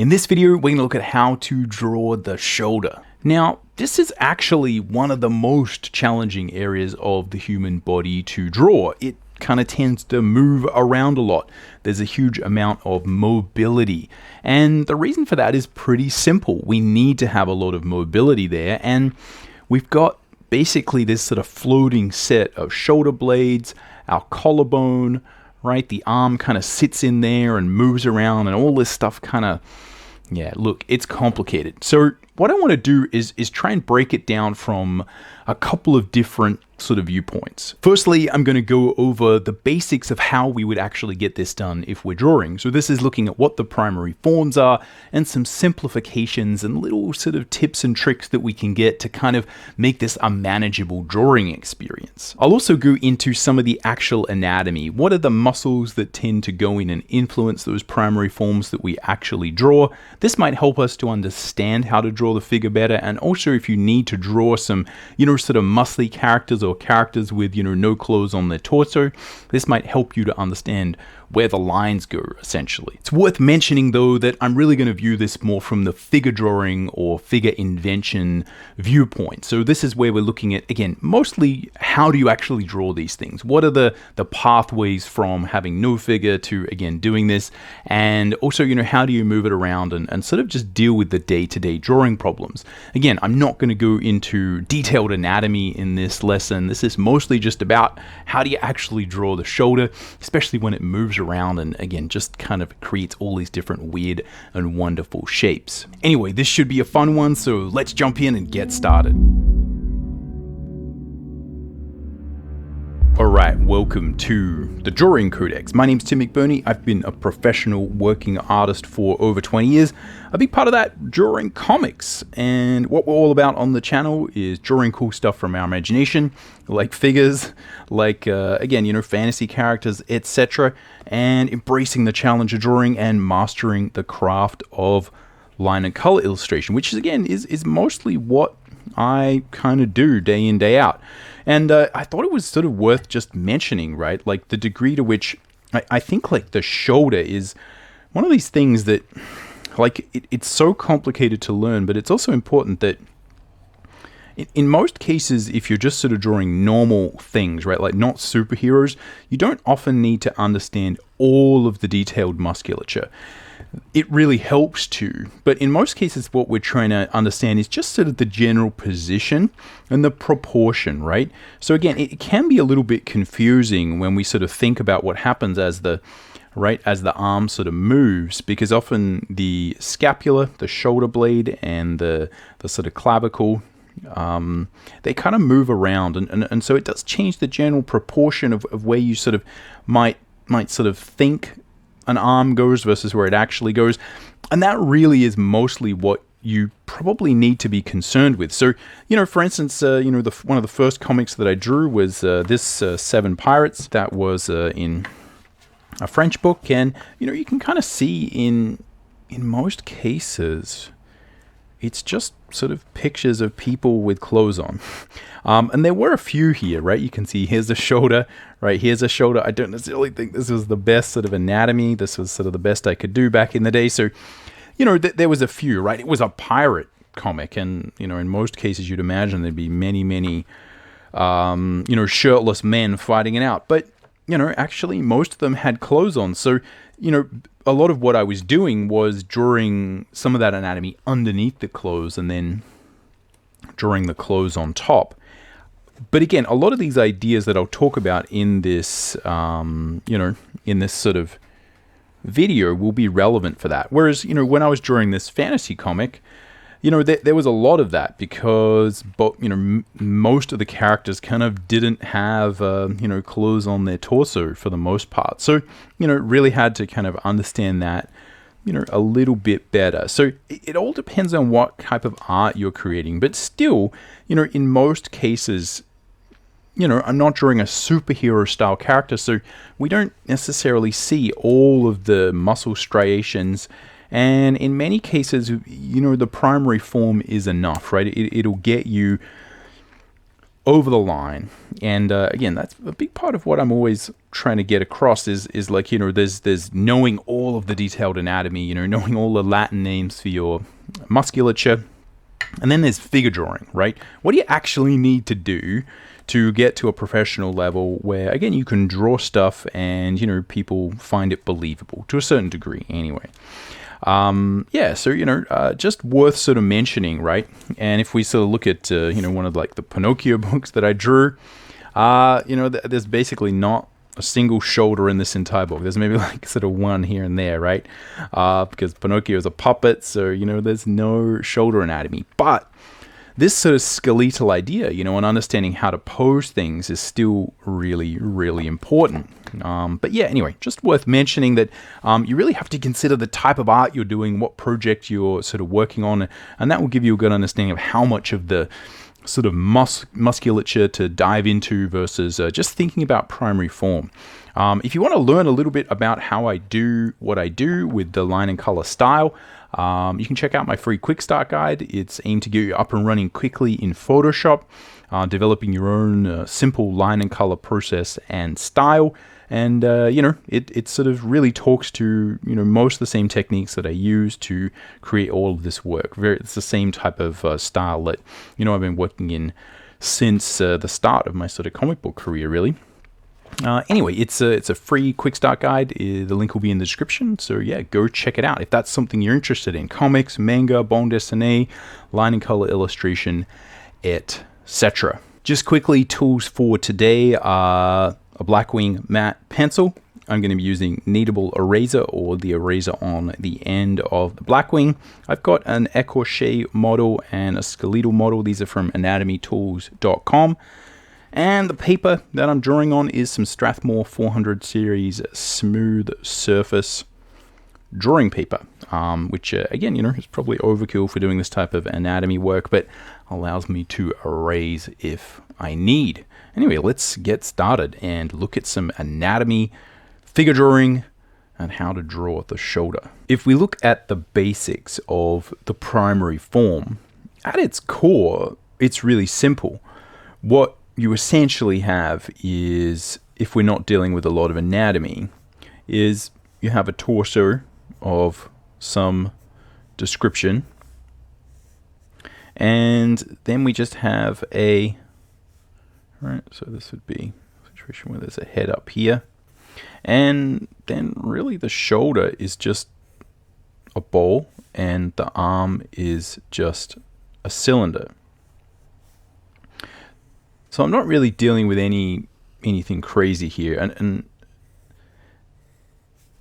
In this video, we're going to look at how to draw the shoulder. Now, this is actually one of the most challenging areas of the human body to draw. It kind of tends to move around a lot. There's a huge amount of mobility. And the reason for that is pretty simple. We need to have a lot of mobility there. And we've got basically this sort of floating set of shoulder blades, our collarbone, right? The arm kind of sits in there and moves around and all this stuff kind of, yeah, look, it's complicated. So what I want to do is try and break it down from a couple of different sort of viewpoints. Firstly, I'm going to go over the basics of how we would actually get this done if we're drawing. So this is looking at what the primary forms are and some simplifications and little sort of tips and tricks that we can get to kind of make this a manageable drawing experience. I'll also go into some of the actual anatomy. What are the muscles that tend to go in and influence those primary forms that we actually draw? This might help us to understand how to draw the figure better, and also if you need to draw some, sort of muscly characters or characters with, no clothes on their torso, this might help you to understand where the lines go, essentially. It's worth mentioning, though, that I'm really going to view this more from the figure drawing or figure invention viewpoint. So this is where we're looking at, again, mostly how do you actually draw these things? What are the pathways from having no figure to, again, doing this? And also, how do you move it around and sort of just deal with the day-to-day drawing problems? Again, I'm not going to go into detailed anatomy in this lesson. This is mostly just about how do you actually draw the shoulder, especially when it moves around and, again, just kind of creates all these different weird and wonderful shapes. Anyway, this should be a fun one, so let's jump in and get started. Alright, welcome to the Drawing Codex. My name's Mcburnie. I've been a professional working artist for over 20 years. A big part of that, drawing comics. And what we're all about on the channel is drawing cool stuff from our imagination, like figures, like, again, fantasy characters, etc. And embracing the challenge of drawing and mastering the craft of line and color illustration, which is, again, is mostly what I kind of do day in, day out. And I thought it was sort of worth just mentioning, right? Like the degree to which I think like the shoulder is one of these things that like it's so complicated to learn, but it's also important that in most cases, if you're just sort of drawing normal things, right, like not superheroes, you don't often need to understand all of the detailed musculature. It really helps to, but in most cases what we're trying to understand is just sort of the general position and the proportion, right? So again, it can be a little bit confusing when we sort of think about what happens as the arm sort of moves, because often the scapula, the shoulder blade, and the sort of clavicle, they kind of move around, and so it does change the general proportion of where you sort of might sort of think an arm goes versus where it actually goes. And that really is mostly what you probably need to be concerned with. So, for instance, one of the first comics that I drew was this Seven Pirates. That was in a French book. And, you can kind of see in most cases, it's just sort of pictures of people with clothes on. And there were a few here, right? You can see here's a shoulder, right? Here's a shoulder. I don't necessarily think this was the best sort of anatomy. This was sort of the best I could do back in the day. So, there was a few, right? It was a pirate comic. And, in most cases, you'd imagine there'd be many, many, shirtless men fighting it out. But, actually most of them had clothes on. So, a lot of what I was doing was drawing some of that anatomy underneath the clothes and then drawing the clothes on top. But again, a lot of these ideas that I'll talk about in this, in this sort of video will be relevant for that. Whereas, when I was drawing this fantasy comic, there was a lot of that because, most of the characters kind of didn't have, clothes on their torso for the most part. So, really had to kind of understand that, a little bit better. So it all depends on what type of art you're creating. But still, in most cases, I'm not drawing a superhero style character, so we don't necessarily see all of the muscle striations. And in many cases, the primary form is enough, right? It'll get you over the line. And again, that's a big part of what I'm always trying to get across is like, there's knowing all of the detailed anatomy, knowing all the Latin names for your musculature. And then there's figure drawing, right? What do you actually need to do to get to a professional level where, again, you can draw stuff and, people find it believable to a certain degree anyway. Just worth sort of mentioning, right? And if we sort of look at, one of like the Pinocchio books that I drew, there's basically not a single shoulder in this entire book. There's maybe like sort of one here and there, right? Because Pinocchio is a puppet, so, there's no shoulder anatomy. But this sort of skeletal idea, and understanding how to pose things is still really, really important. But yeah, anyway, just worth mentioning that you really have to consider the type of art you're doing, what project you're sort of working on, and that will give you a good understanding of how much of the sort of musculature to dive into versus just thinking about primary form. If you want to learn a little bit about how I do what I do with the line and color style, you can check out my free quick start guide. It's aimed to get you up and running quickly in Photoshop, developing your own simple line and color process and style. And, it sort of really talks to, most of the same techniques that I use to create all of this work. It's the same type of style that, I've been working in since the start of my sort of comic book career, really. Anyway, it's a free quick start guide. The link will be in the description. So yeah, go check it out if that's something you're interested in. Comics, manga, bande dessinée, line and color illustration, etc. Just quickly, tools for today are a Blackwing matte pencil. I'm going to be using kneadable eraser or the eraser on the end of the Blackwing. I've got an écorché model and a skeletal model. These are from anatomytools.com. And the paper that I'm drawing on is some Strathmore 400 series smooth surface drawing paper, which again, is probably overkill for doing this type of anatomy work, but allows me to erase if I need. Anyway, let's get started and look at some anatomy, figure drawing, and how to draw the shoulder. If we look at the basics of the primary form, at its core, it's really simple. What you essentially have is, if we're not dealing with a lot of anatomy, is you have a torso of some description, and then we just have so this would be a situation where there's a head up here, and then really the shoulder is just a ball and the arm is just a cylinder. So I'm not really dealing with anything crazy here, and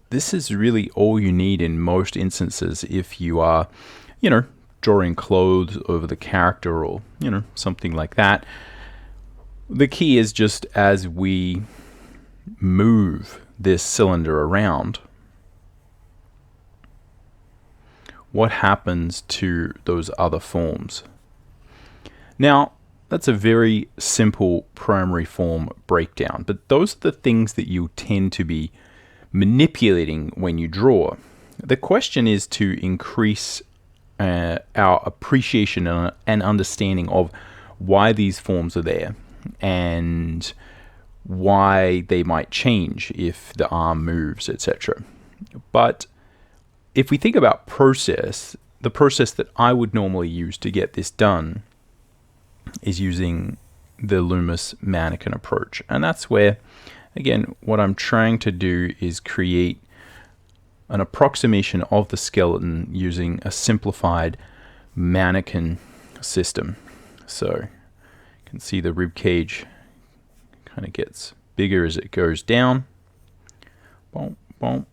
this is really all you need in most instances if you are, drawing clothes over the character or, something like that. The key is just as we move this cylinder around, what happens to those other forms? Now, that's a very simple primary form breakdown, but those are the things that you tend to be manipulating when you draw. The question is to increase our appreciation and understanding of why these forms are there and why they might change if the arm moves, etc. But if we think about process, the process that I would normally use to get this done is using the Loomis mannequin approach. And that's where, again, what I'm trying to do is create an approximation of the skeleton using a simplified mannequin system. So you can see the rib cage kind of gets bigger as it goes down. Boom, boom.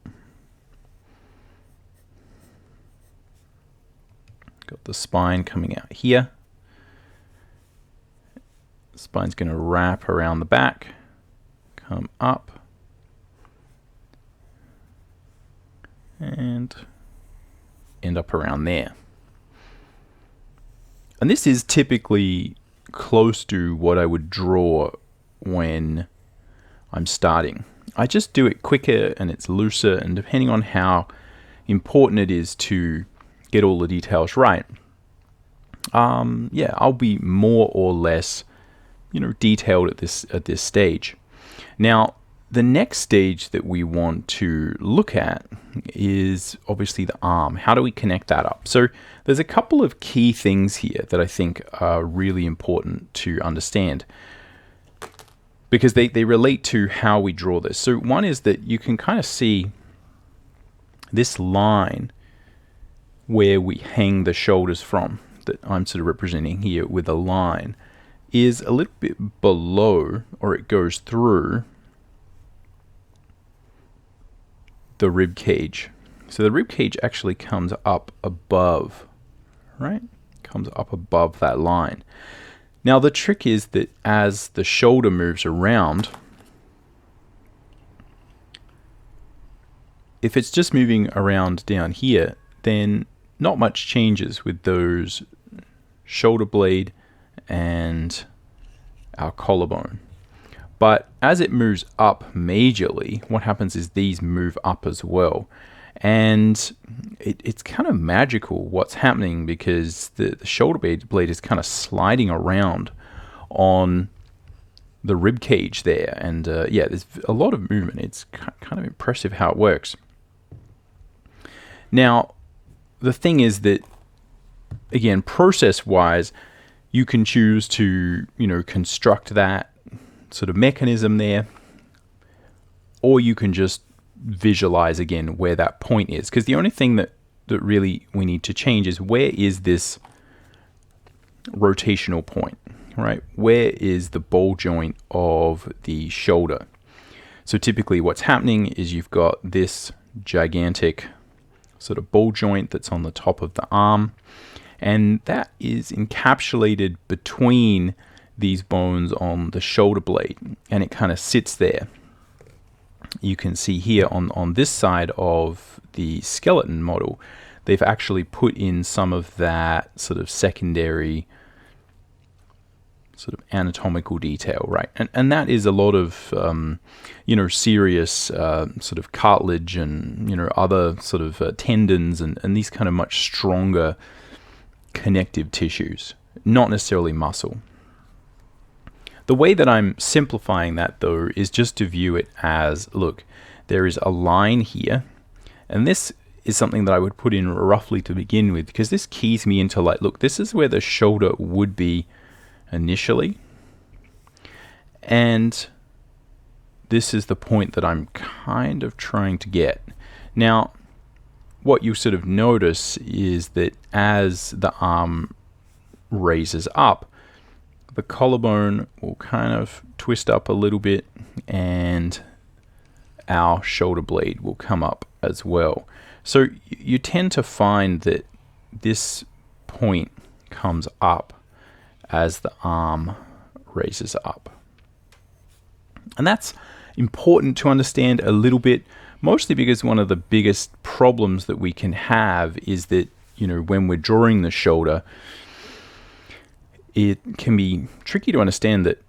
Got the spine coming out here. The spine's going to wrap around the back, come up, and end up around there. And this is typically close to what I would draw when I'm starting. I just do it quicker and it's looser, and depending on how important it is to get all the details right, I'll be more or less, detailed at this stage. Now, the next stage that we want to look at is obviously the arm. How do we connect that up? So there's a couple of key things here that I think are really important to understand, because they relate to how we draw this. So one is that you can kind of see this line where we hang the shoulders from, that I'm sort of representing here with a line, is a little bit below, or it goes through the rib cage. So the rib cage actually comes up above, right? Comes up above that line. Now the trick is that as the shoulder moves around, if it's just moving around down here, then not much changes with those shoulder blade and our collarbone. But as it moves up majorly, what happens is these move up as well. And it's kind of magical what's happening, because the shoulder blade is kind of sliding around on the rib cage there. And yeah, there's a lot of movement. It's kind of impressive how it works. Now, the thing is that, again, process-wise, you can choose to, construct that sort of mechanism there, or you can just visualize again where that point is, because the only thing that really we need to change is, where is this rotational point, right? Where is the ball joint of the shoulder? So typically what's happening is you've got this gigantic sort of ball joint that's on the top of the arm, and that is encapsulated between these bones on the shoulder blade, and it kind of sits there. You can see here on this side of the skeleton model, they've actually put in some of that sort of secondary sort of anatomical detail, right? And that is a lot of serious sort of cartilage and other sort of tendons and these kind of much stronger connective tissues, not necessarily muscle. The way that I'm simplifying that, though, is just to view it as, look, there is a line here, and this is something that I would put in roughly to begin with, because this keys me into, like, look, this is where the shoulder would be initially, and this is the point that I'm kind of trying to get. Now, what you sort of notice is that as the arm raises up, the collarbone will kind of twist up a little bit, and our shoulder blade will come up as well. So you tend to find that this point comes up as the arm raises up. And that's important to understand a little bit, mostly because one of the biggest problems that we can have is that, when we're drawing the shoulder, it can be tricky to understand that,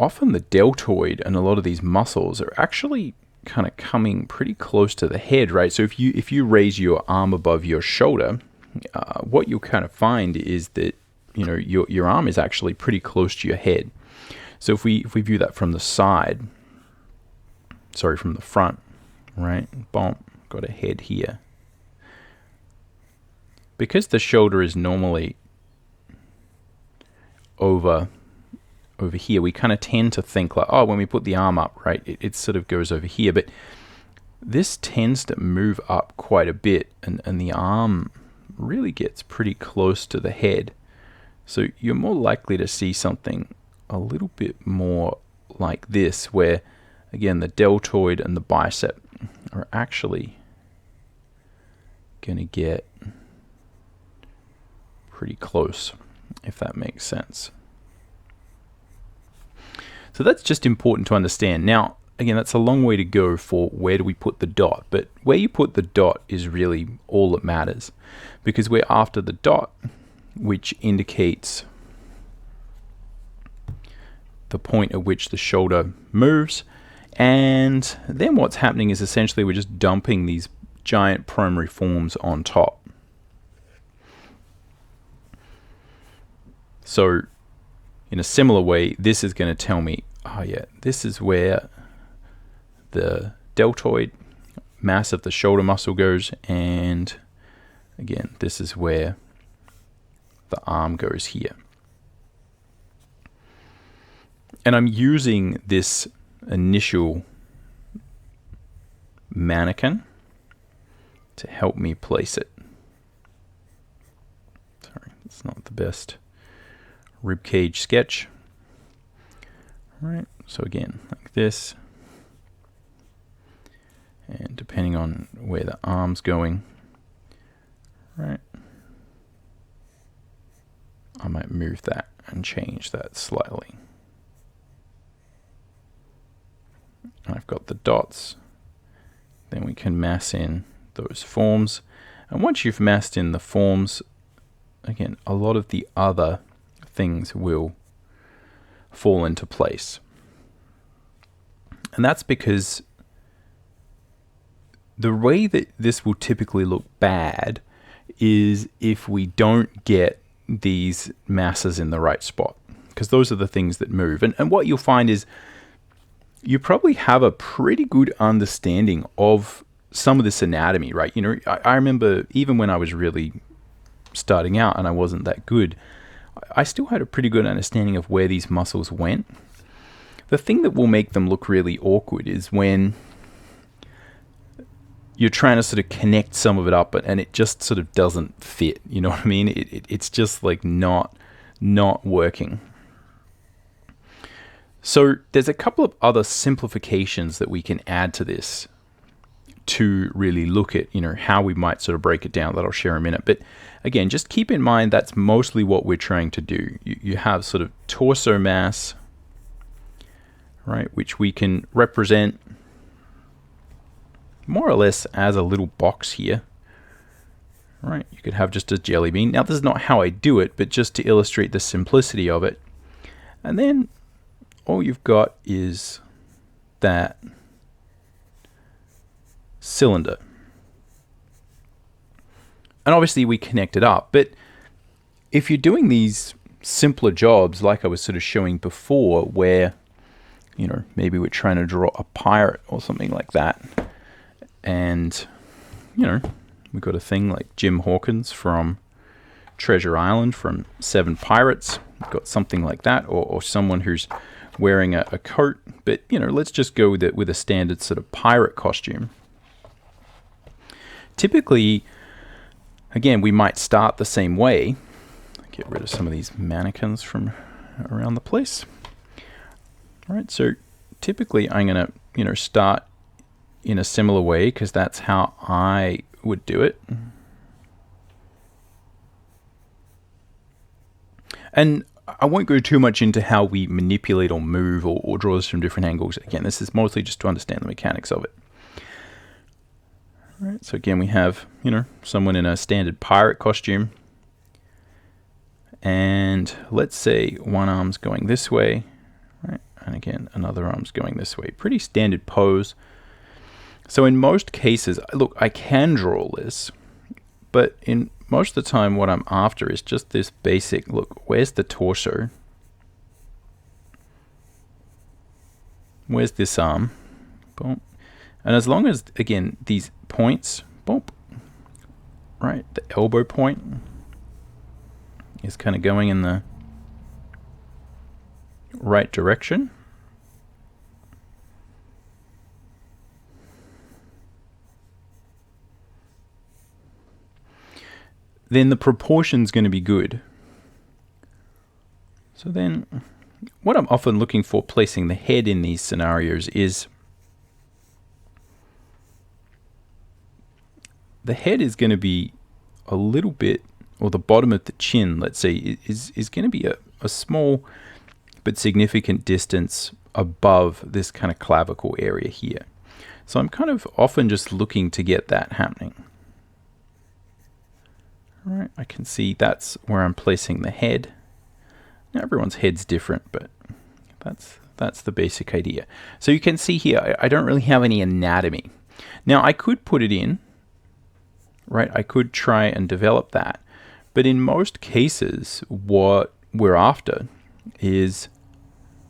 often the deltoid and a lot of these muscles are actually kind of coming pretty close to the head, right? So if you raise your arm above your shoulder, what you'll kind of find is that, your arm is actually pretty close to your head. So if we view that from the side, from the front, right? Boom, got a head here. Because the shoulder is normally over here, we kind of tend to think like, oh, when we put the arm up, right, it sort of goes over here, but this tends to move up quite a bit, and the arm really gets pretty close to the head. So you're more likely to see something a little bit more like this, where, again, the deltoid and the bicep are actually going to get pretty close, if that makes sense. So that's just important to understand. Now, again, that's a long way to go for where do we put the dot, but where you put the dot is really all that matters, because we're after the dot, which indicates the point at which the shoulder moves. And then what's happening is essentially we're just dumping these giant primary forms on top. So in a similar way, this is going to tell me, oh yeah, this is where the deltoid mass of the shoulder muscle goes, and again, this is where the arm goes here. And I'm using this initial mannequin to help me place it. Sorry, it's not the best rib cage sketch. All right, so again, like this. And depending on where the arm's going, right, I might move that and change that slightly. And I've got the dots. Then we can mass in those forms. And once you've massed in the forms, again, a lot of the other things will fall into place. And that's because the way that this will typically look bad is if we don't get these masses in the right spot, because those are the things that move. And what you'll find is you probably have a pretty good understanding of some of this anatomy, right? You know, I remember even when I was really starting out and I wasn't that good, I still had a pretty good understanding of where these muscles went. The thing that will make them look really awkward is when you're trying to sort of connect some of it up and it just sort of doesn't fit. You know what I mean? It's just like not working. So there's a couple of other simplifications that we can add to this to really look at, you know, how we might sort of break it down that I'll share in a minute. But again, just keep in mind that's mostly what we're trying to do. You have sort of torso mass, right, which we can represent more or less as a little box here. Right, you could have just a jelly bean. Now this is not how I do it, but just to illustrate the simplicity of it. And then all you've got is that cylinder. And obviously we connect it up, but if you're doing these simpler jobs like I was sort of showing before, where, you know, maybe we're trying to draw a pirate or something like that, and, you know, we've got a thing like Jim Hawkins from Treasure Island from Seven Pirates. We've got something like that, or someone who's wearing a coat. But, you know, let's just go with a standard sort of pirate costume. Typically, again, we might start the same way. Get rid of some of these mannequins from around the place. All right, so typically I'm going to, you know, start in a similar way because that's how I would do it. And I won't go too much into how we manipulate or move or draw this from different angles. Again, this is mostly just to understand the mechanics of it. All right, so again, we have, you know, someone in a standard pirate costume. And let's say one arm's going this way, right? And again, another arm's going this way. Pretty standard pose. So in most cases, look, I can draw this, but in most of the time what I'm after is just this basic, look, where's the torso? Where's this arm? Boom. And as long as, again, these points, boom, right, the elbow point is kind of going in the right direction. Then the proportion's going to be good. So then what I'm often looking for placing the head in these scenarios is the head is going to be a little bit, or the bottom of the chin, let's say, is going to be a small but significant distance above this kind of clavicle area here. So I'm kind of often just looking to get that happening. All right, I can see that's where I'm placing the head. Now everyone's head's different, but that's the basic idea. So you can see here, I don't really have any anatomy. Now I could put it in, right? I could try and develop that. But in most cases, what we're after is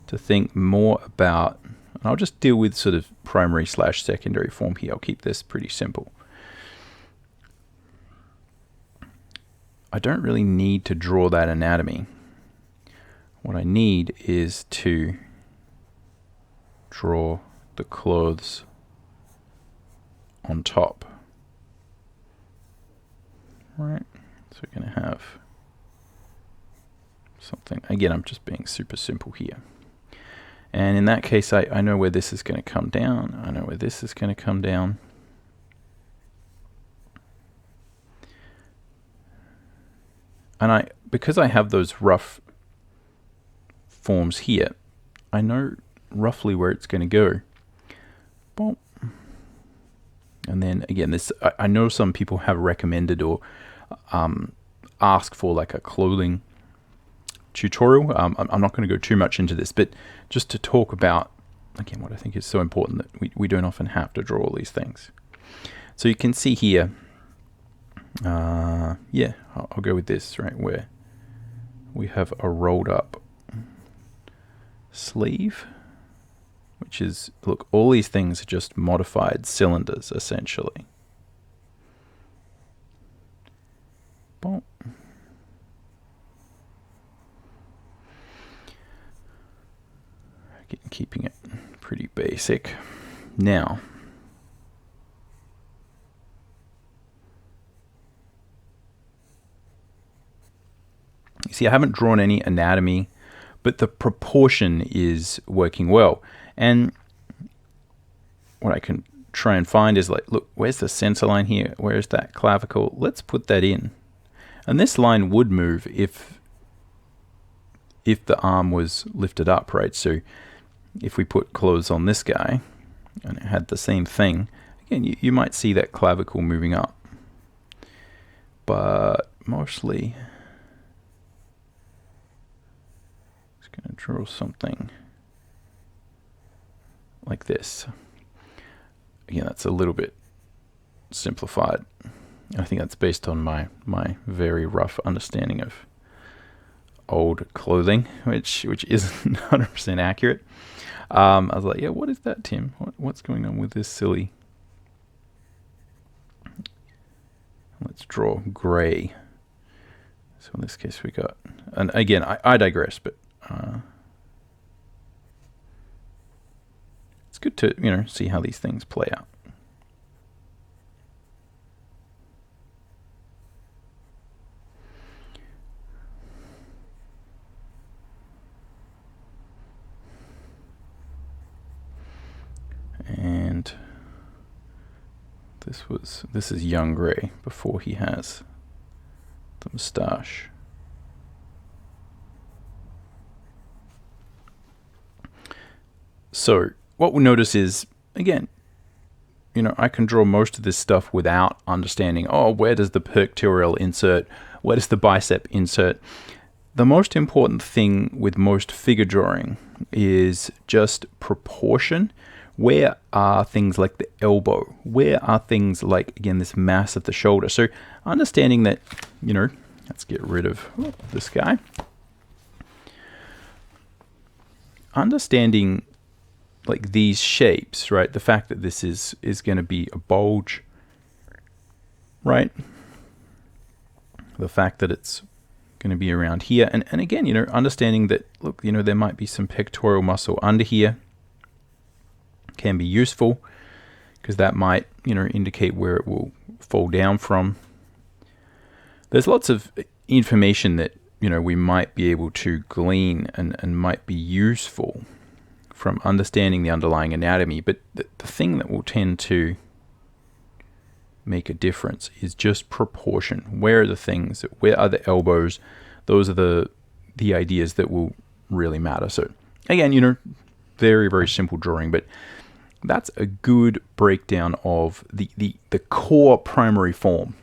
to think more about, I'll just deal with sort of primary / secondary form here. I'll keep this pretty simple. I don't really need to draw that anatomy. What I need is to draw the clothes on top. Right, so we're going to have something. Again, I'm just being super simple here. And in that case, I know where this is going to come down. I know where this is going to come down. And because I have those rough forms here, I know roughly where it's going to go. Boom. And then again, this I know some people have recommended or ask for like a clothing tutorial. I'm not going to go too much into this, but just to talk about, again, what I think is so important that we don't often have to draw all these things. So you can see here, yeah, I'll go with this, right, where we have a rolled up sleeve, which is, look, all these things are just modified cylinders, essentially. Boom. Keeping it pretty basic. Now, you see, I haven't drawn any anatomy, but the proportion is working well. And what I can try and find is like, look, where's the center line here? Where's that clavicle? Let's put that in. And this line would move if the arm was lifted up, right? So if we put clothes on this guy and it had the same thing, again, you might see that clavicle moving up. But mostly, just going to draw something like this. Again, that's a little bit simplified. I think that's based on my very rough understanding of old clothing, which isn't 100% accurate. I was like, yeah, what is that, Tim? What's going on with this silly? Let's draw gray. So in this case we got, and again, I digress, but it's good to, see how these things play out. And this is young Gray before he has the moustache. So what we'll notice is, again, I can draw most of this stuff without understanding, where does the pectoral insert? Where does the bicep insert? The most important thing with most figure drawing is just proportion. Where are things like the elbow? Where are things like, again, this mass of the shoulder? So understanding that, let's get rid of this guy. Understanding like these shapes, right? The fact that this is going to be a bulge, right? The fact that it's going to be around here. And again, understanding that, look, there might be some pectoral muscle under here. Can be useful because that might, indicate where it will fall down from. There's lots of information that, we might be able to glean and might be useful from understanding the underlying anatomy. But the thing that will tend to make a difference is just proportion. Where are the things? Where are the elbows? Those are the ideas that will really matter. So again, very, very simple drawing, but that's a good breakdown of the core primary form.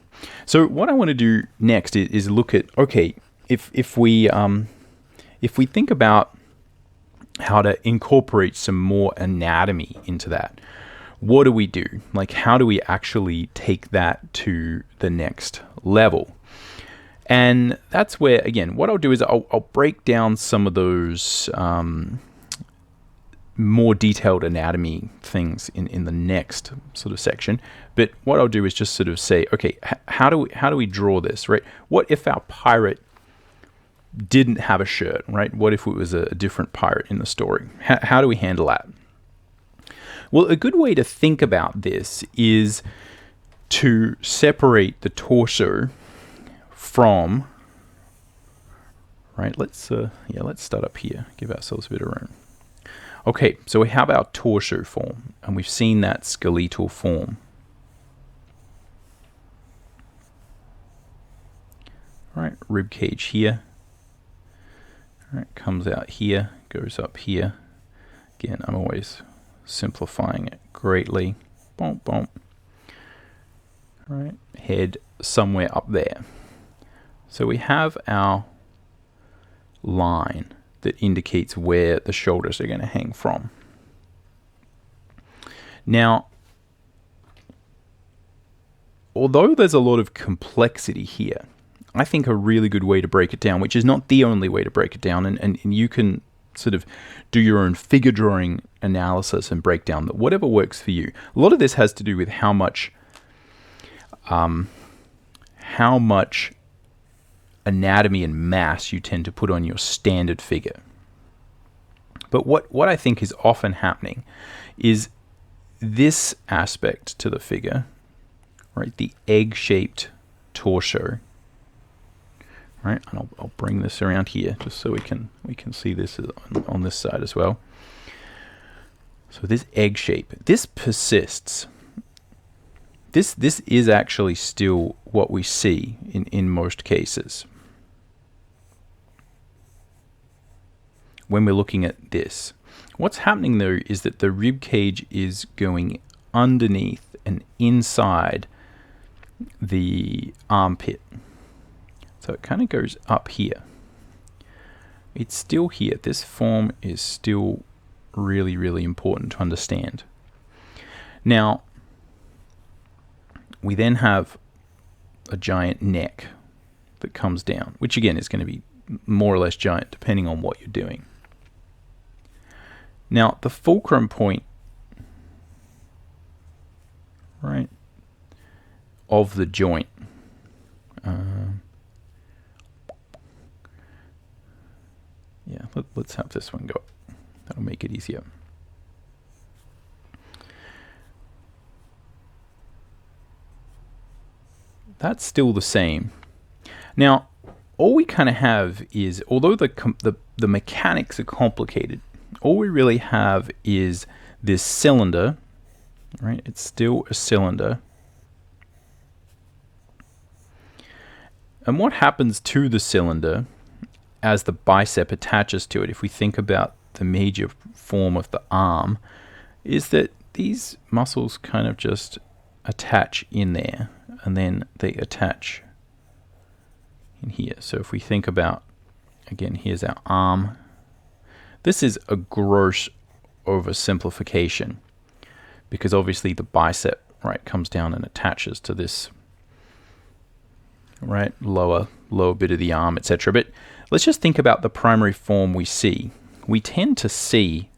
So what I want to do next is look at, okay, if we think about how to incorporate some more anatomy into that, what do we do? Like, how do we actually take that to the next level? And that's where, again, what I'll do is I'll break down some of those more detailed anatomy things in the next sort of section. But what I'll do is just sort of say, okay, how do we draw this, right? What if our pirate didn't have a shirt, right? What if it was a different pirate in the story? How do we handle that? Well, a good way to think about this is to separate the torso from, right? Let's start up here. Give ourselves a bit of room. Okay, so we have our torso form, and we've seen that skeletal form. All right, rib cage here. All right, comes out here, goes up here. Again, I'm always simplifying it greatly. Boom, boom. All right, head somewhere up there. So we have our line that indicates where the shoulders are going to hang from. Now, although there's a lot of complexity here, I think a really good way to break it down, which is not the only way to break it down, and you can sort of do your own figure drawing analysis and break down whatever works for you. A lot of this has to do with how much anatomy and mass you tend to put on your standard figure. But what I think is often happening is this aspect to the figure, right? The egg-shaped torso, right? And I'll bring this around here just so we can see this on this side as well. So this egg shape, this persists. This is actually still what we see in most cases. When we're looking at this, what's happening though is that the rib cage is going underneath and inside the armpit. So it kind of goes up here. It's still here. This form is still really, really important to understand. Now, we then have a giant neck that comes down, which again is going to be more or less giant depending on what you're doing. Now, the fulcrum point, right, of the joint, let's have this one go. That'll make it easier. That's still the same. Now, all we kind of have is, although the mechanics are complicated, all we really have is this cylinder, right? It's still a cylinder. And what happens to the cylinder as the bicep attaches to it, if we think about the major form of the arm, is that these muscles kind of just attach in there, and then they attach in here. So if we think about, again, here's our arm. This is a gross oversimplification because obviously the bicep, right, comes down and attaches to this, right, lower bit of the arm, etc. But let's just think about the primary form we see. We tend to see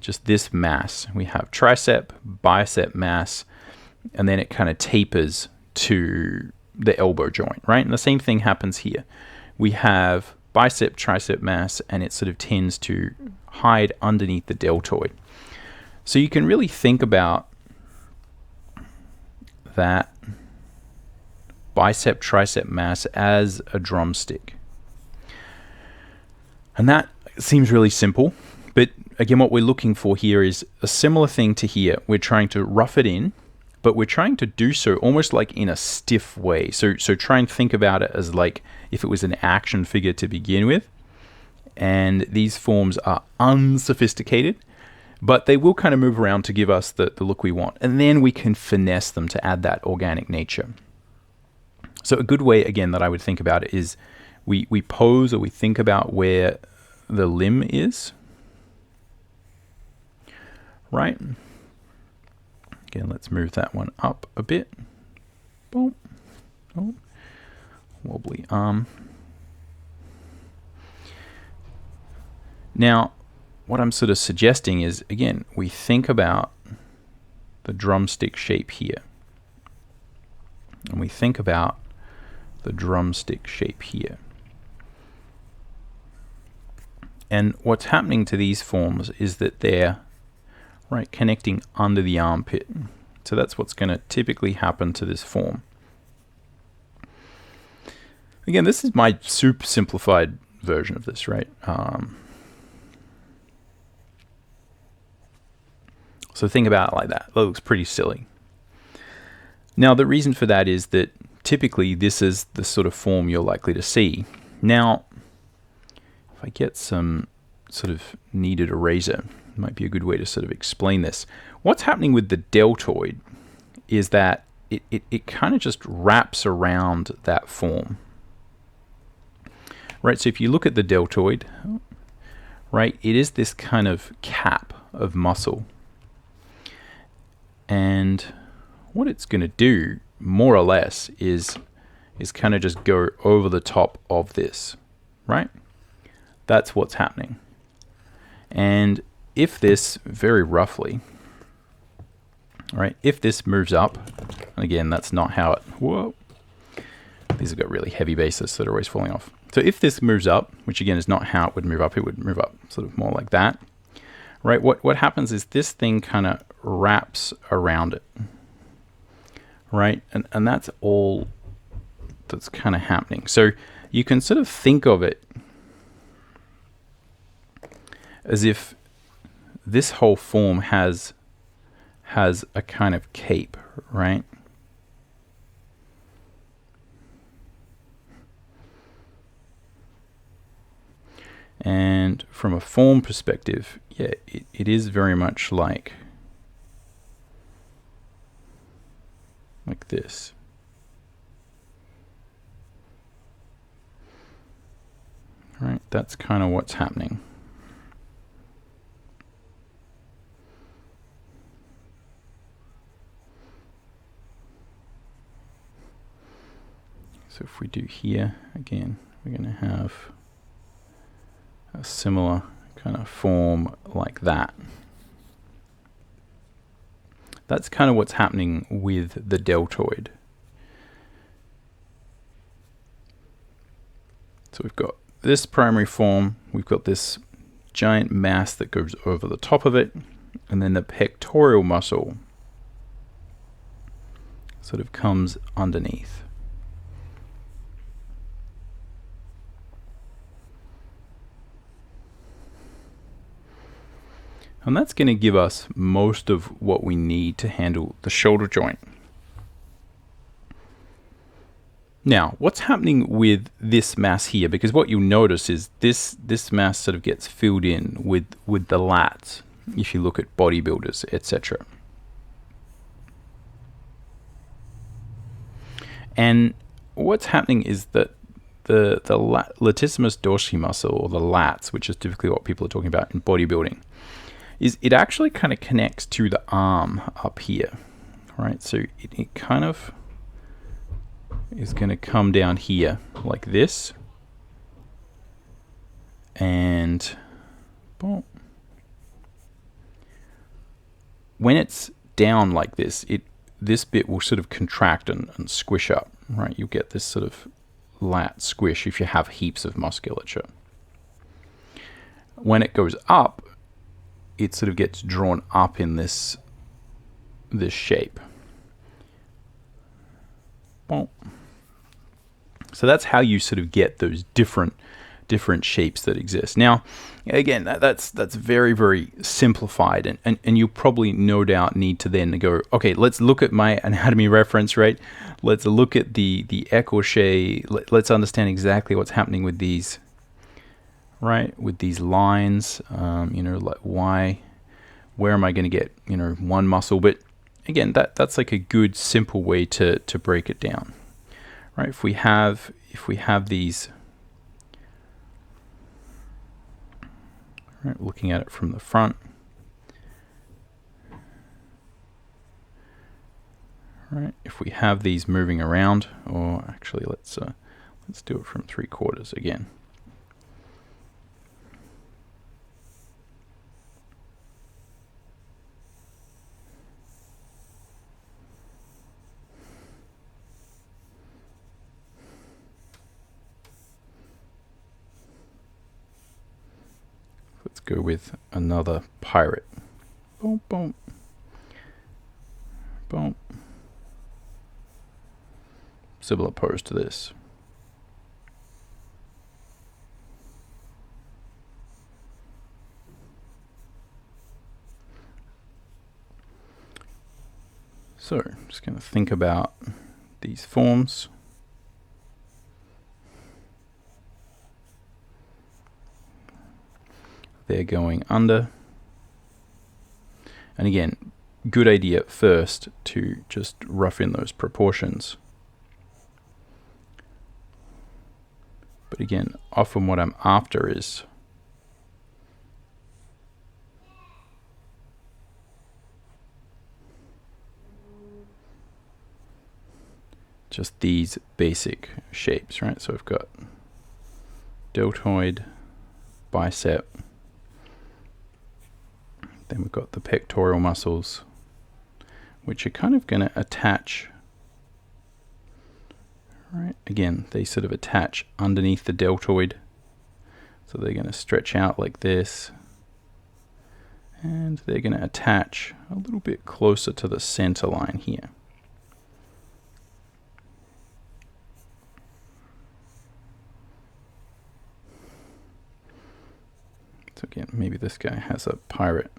just this mass. We have tricep, bicep mass, and then it kind of tapers to the elbow joint, right? And the same thing happens here. We have bicep, tricep mass, and it sort of tends to hide underneath the deltoid. So you can really think about that bicep, tricep mass as a drumstick. And that seems really simple, but again, what we're looking for here is a similar thing to here. We're trying to rough it in, but we're trying to do so almost like in a stiff way. So try and think about it as like if it was an action figure to begin with. And these forms are unsophisticated, but they will kind of move around to give us the look we want. And then we can finesse them to add that organic nature. So a good way, again, that I would think about it is we pose or we think about where the limb is, right? Again, let's move that one up a bit. Boom. Boom. wobbly arm. Now, what I'm sort of suggesting is, again, we think about the drumstick shape here. And we think about the drumstick shape here. And what's happening to these forms is that they're connecting under the armpit. So that's what's going to typically happen to this form. Again, this is my super simplified version of this, right? So think about it like that. That looks pretty silly. Now, the reason for that is that typically this is the sort of form you're likely to see. Now, if I get some sort of kneaded eraser, it might be a good way to sort of explain this. What's happening with the deltoid is that it kind of just wraps around that form. Right, so if you look at the deltoid, right, it is this kind of cap of muscle. And what it's going to do, more or less, is kind of just go over the top of this, right? That's what's happening. And if this, very roughly, right, if this moves up, and again, that's not how it, whoa, these have got really heavy bases that are always falling off. So if this moves up, which again is not how it would move up sort of more like that, right? What happens is this thing kind of wraps around it, right? And that's all that's kind of happening. So you can sort of think of it as if this whole form has a kind of cape, right? And from a form perspective, yeah, it is very much like this. All right, that's kind of what's happening. So if we do here, again, we're going to have a similar kind of form like that. That's kind of what's happening with the deltoid. So we've got this primary form, we've got this giant mass that goes over the top of it, and then the pectoral muscle sort of comes underneath. And that's going to give us most of what we need to handle the shoulder joint. Now, what's happening with this mass here? Because what you'll notice is this mass sort of gets filled in with the lats, if you look at bodybuilders, etc. And what's happening is that the latissimus dorsi muscle, or the lats, which is typically what people are talking about in bodybuilding, is it actually kind of connects to the arm up here, right? So it kind of is going to come down here like this, and boom. When it's down like this, this bit will sort of contract and squish up, right? You'll get this sort of lat squish if you have heaps of musculature. When it goes up, it sort of gets drawn up in this shape. Boom. So that's how you sort of get those different shapes that exist. Now, again, that's very, very simplified, and you probably no doubt need to then go, okay, let's look at my anatomy reference, right? Let's look at the écorché. Let's understand exactly what's happening with these, right? With these lines, like where am I going to get, one muscle? But again, that's like a good simple way to break it down, right? If we have these, right, looking at it from the front, right? If we have these moving around, or actually let's Let's do it from 3/4 again. Let's go with another pirate. Boom, boom, boom. Similar pose to this. So, just going to think about these forms. They're going under. And again, good idea first to just rough in those proportions. But again, often what I'm after is just these basic shapes, right? So I've got deltoid, bicep, then we've got the pectoral muscles, which are kind of going to attach, right? Again, they sort of attach underneath the deltoid. So they're going to stretch out like this, and they're going to attach a little bit closer to the center line here. So again, maybe this guy has a pirate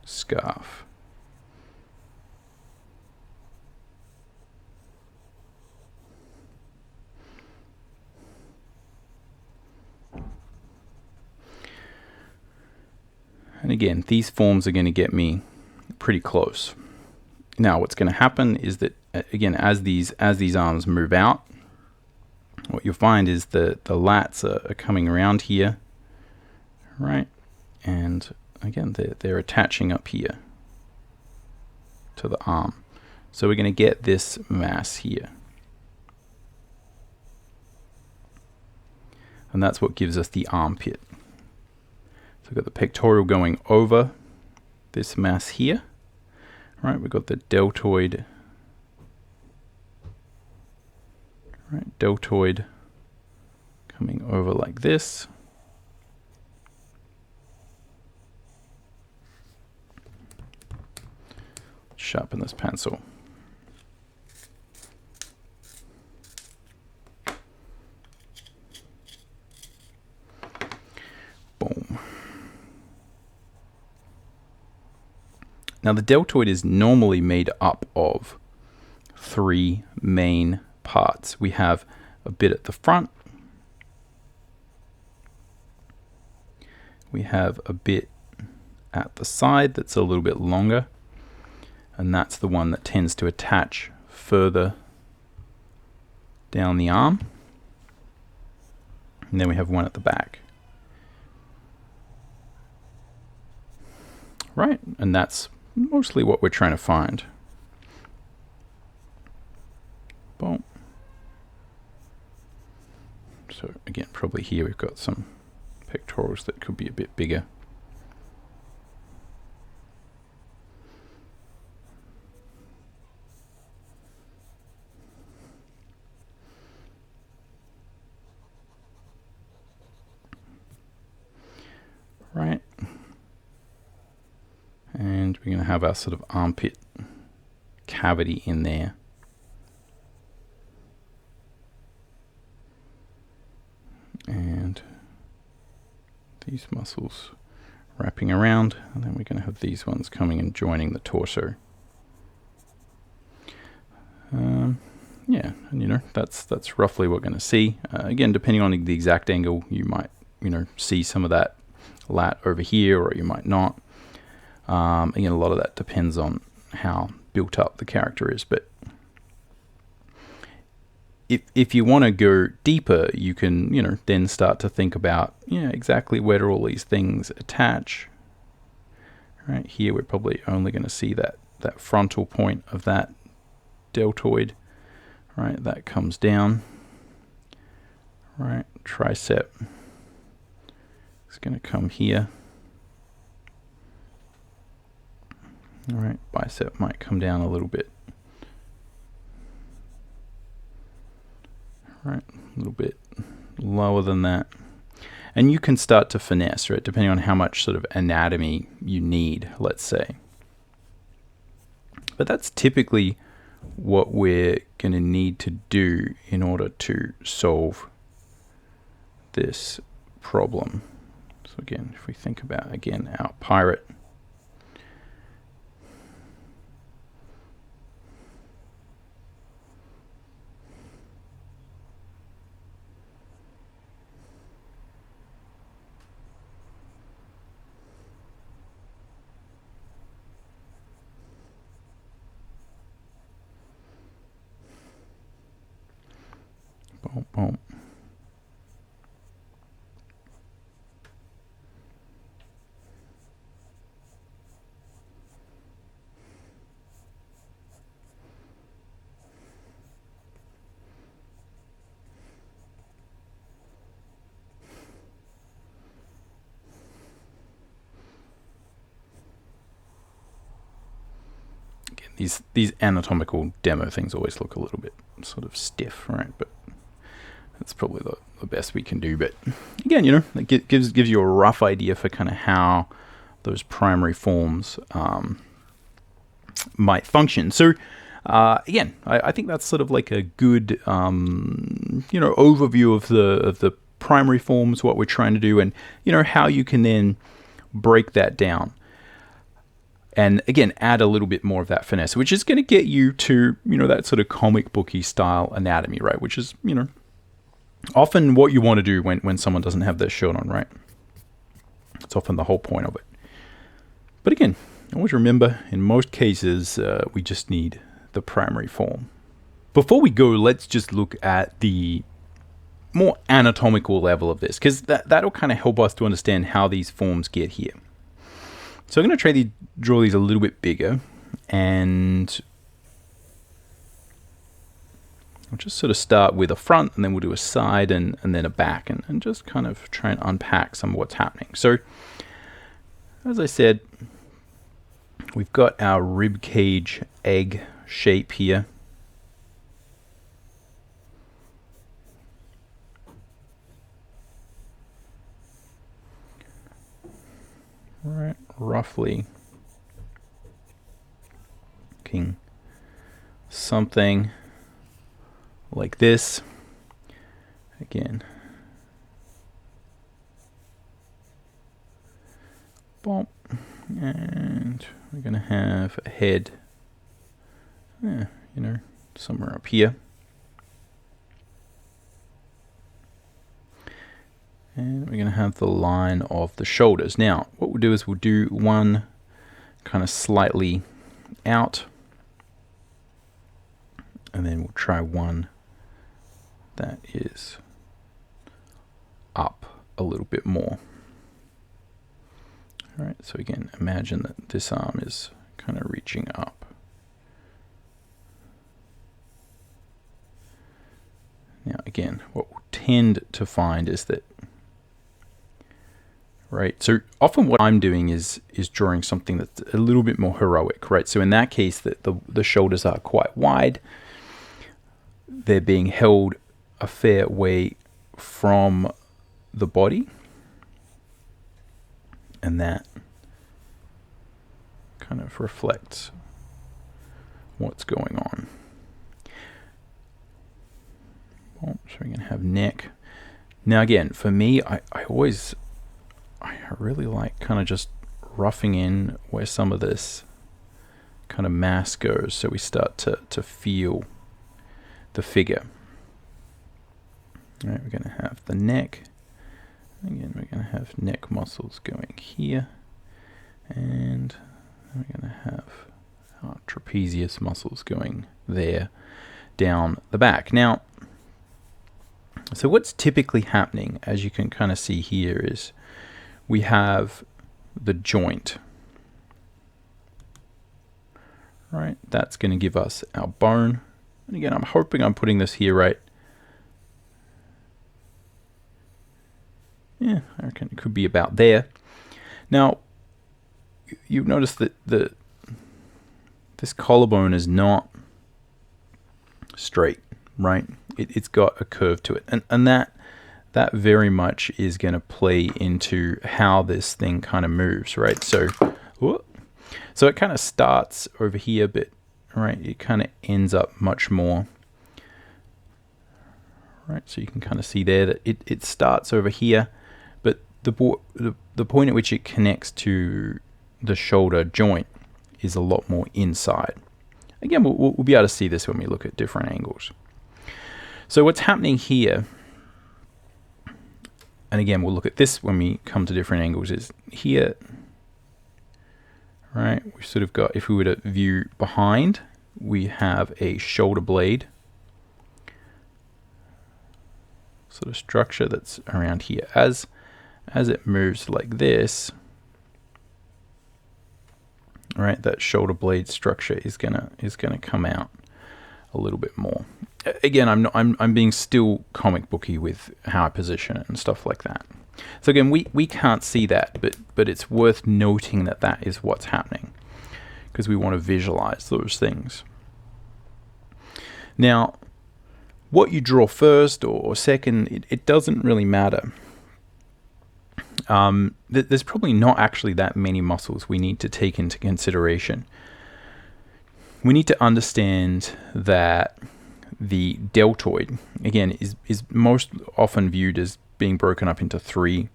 scarf. And again, these forms are going to get me pretty close. Now, what's going to happen is that, again, as these arms move out, what you'll find is the lats are coming around here, right? And again, they're attaching up here to the arm. So we're going to get this mass here. And that's what gives us the armpit. So we've got the pectoral going over this mass here, right? We've got the deltoid, right? Deltoid coming over like this. Sharpen this pencil. Boom. Now the deltoid is normally made up of 3 main parts. We have a bit at the front. We have a bit at the side that's a little bit longer. And that's the one that tends to attach further down the arm. And then we have one at the back. Right, and that's mostly what we're trying to find. Boom. So again, probably here we've got some pectorals that could be a bit bigger. Right, and we're going to have our sort of armpit cavity in there. And these muscles wrapping around, and then we're going to have these ones coming and joining the torso. Yeah, and you know, that's roughly what we're going to see. Again, depending on the exact angle, you might, you know, see some of that lat over here, or you might not. Again, a lot of that depends on how built up the character is, but if you want to go deeper, you can, you know, then start to think about, yeah, exactly where do all these things attach. Right here, we're probably only going to see that frontal point of that deltoid, right? That comes down, right? Tricep is going to come here. All right, bicep might come down a little bit. All right, a little bit lower than that. And you can start to finesse, right, depending on how much sort of anatomy you need, let's say. But that's typically what we're going to need to do in order to solve this problem. So again, if we think about, again, our pirate, boom, boom. These anatomical demo things always look a little bit sort of stiff, right? But that's probably the best we can do. But again, you know, it gives you a rough idea for kind of how those primary forms might function. So again, I think that's sort of like a good you know, overview of the primary forms, what we're trying to do, and you know, how you can then break that down. And again, add a little bit more of that finesse, which is going to get you to, you know, that sort of comic booky style anatomy, right? Which is, you know, often what you want to do when someone doesn't have their shirt on, right? It's often the whole point of it. But again, always remember, in most cases, we just need the primary form. Before we go, let's just look at the more anatomical level of this, because that'll kind of help us to understand how these forms get here. So I'm going to draw these a little bit bigger, and I'll just sort of start with a front, and then we'll do a side and then a back, and just kind of try and unpack some of what's happening. So as I said, we've got our rib cage egg shape here. Right, roughly looking something like this. Again, bump, and we're going to have a head, you know, somewhere up here. And we're going to have the line of the shoulders. Now, what we'll do is we'll do one kind of slightly out, and then we'll try one that is up a little bit more. All right, so again, imagine that this arm is kind of reaching up. Now, again, what we'll tend to find is that, right, so often what I'm doing is drawing something that's a little bit more heroic, right? So in that case, the shoulders are quite wide. They're being held a fair way from the body, and that kind of reflects what's going on. So we're going to have neck. Now again, for me, I really like kind of just roughing in where some of this kind of mass goes, so we start to feel the figure. All right, we're going to have the neck. Again, we're going to have neck muscles going here, and we're going to have our trapezius muscles going there down the back. Now, so what's typically happening, as you can kind of see here, is we have the joint, right? That's going to give us our bone, And again, I'm hoping I'm putting this here right. Yeah, I reckon it could be about there. Now, you've noticed that this collarbone is not straight, right? It's got a curve to it, and that very much is going to play into how this thing kind of moves, right? So it kind of starts over here, but right, it kind of ends up much more, right? So you can kind of see there that it starts over here, but the point at which it connects to the shoulder joint is a lot more inside. Again, we'll be able to see this when we look at different angles. So what's happening here, and again, we'll look at this when we come to different angles, is here, right, we've sort of got, if we were to view behind, we have a shoulder blade sort of structure that's around here. As it moves like this, right, that shoulder blade structure is gonna come out a little bit more. Again, I'm being still comic booky with how I position it and stuff like that. So again, we can't see that, but it's worth noting that that is what's happening, because we want to visualize those things. Now, what you draw first or second, it doesn't really matter. There's probably not actually that many muscles we need to take into consideration. We need to understand that the deltoid, again, is most often viewed as being broken up into 3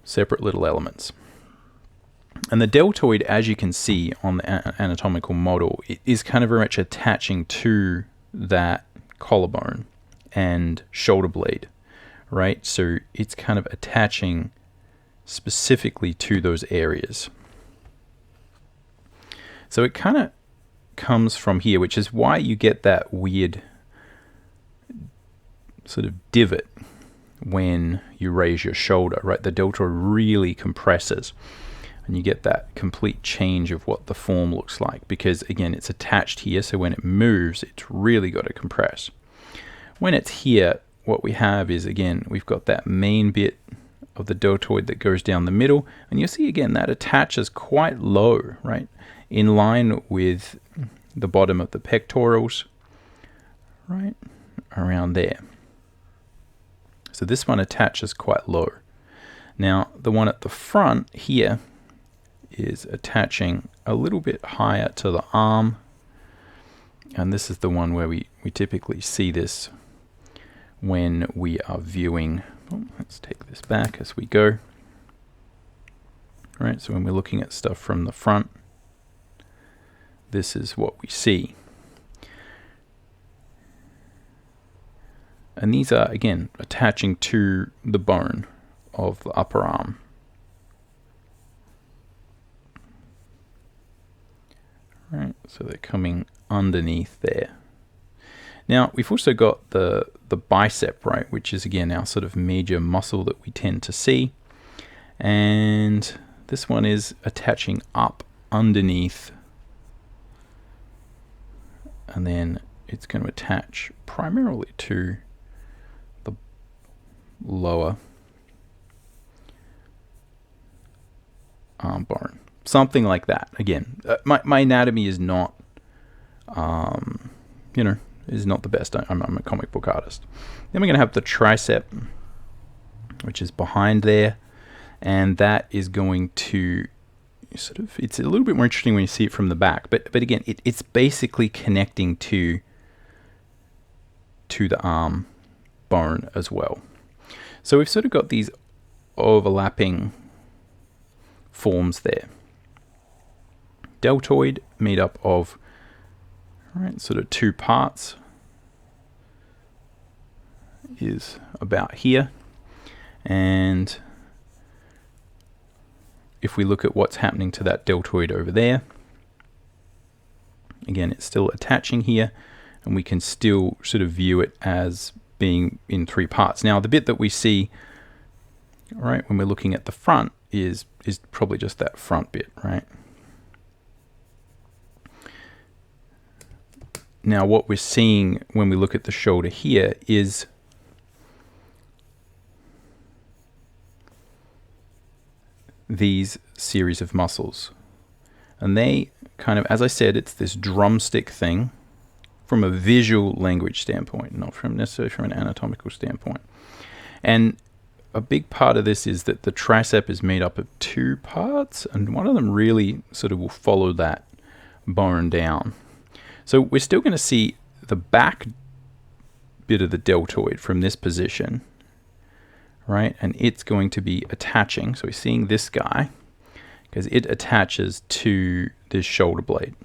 separate little elements. And the deltoid, as you can see on the anatomical model, is kind of very much attaching to that collarbone and shoulder blade, right? So it's kind of attaching specifically to those areas. So it kind of comes from here, which is why you get that weird sort of divot when you raise your shoulder, right? The deltoid really compresses, and you get that complete change of what the form looks like, because again, it's attached here, so when it moves, it's really got to compress. When it's here, what we have is, again, we've got that main bit of the deltoid that goes down the middle, and you'll see again that attaches quite low, right, in line with the bottom of the pectorals, right around there. So this one attaches quite low. Now the one at the front here is attaching a little bit higher to the arm, and this is the one where we typically see this when we are viewing. Let's take this back as we go. Right, so when we're looking at stuff from the front, this is what we see. And these are, again, attaching to the bone of the upper arm. Right, so they're coming underneath there. Now, we've also got the bicep, right, which is, again, our sort of major muscle that we tend to see. And this one is attaching up underneath, and then it's going to attach primarily to the lower arm bone. Something like that. Again, my anatomy is not, is not the best. I'm a comic book artist. Then we're going to have the tricep, which is behind there, and that is going to sort of, it's a little bit more interesting when you see it from the back, but again, it's basically connecting to the arm bone as well. So we've sort of got these overlapping forms there. Deltoid made up of, right, sort of 2 parts, is about here, and if we look at what's happening to that deltoid over there, again, it's still attaching here, and we can still sort of view it as being in 3 parts. Now, the bit that we see, right, when we're looking at the front is probably just that front bit, right? Now what we're seeing when we look at the shoulder here is these series of muscles. And they kind of, as I said, it's this drumstick thing from a visual language standpoint, not from necessarily from an anatomical standpoint. And a big part of this is that the tricep is made up of two parts, and one of them really sort of will follow that bone down. So we're still going to see the back bit of the deltoid from this position, right? And it's going to be attaching. So we're seeing this guy because it attaches to this shoulder blade.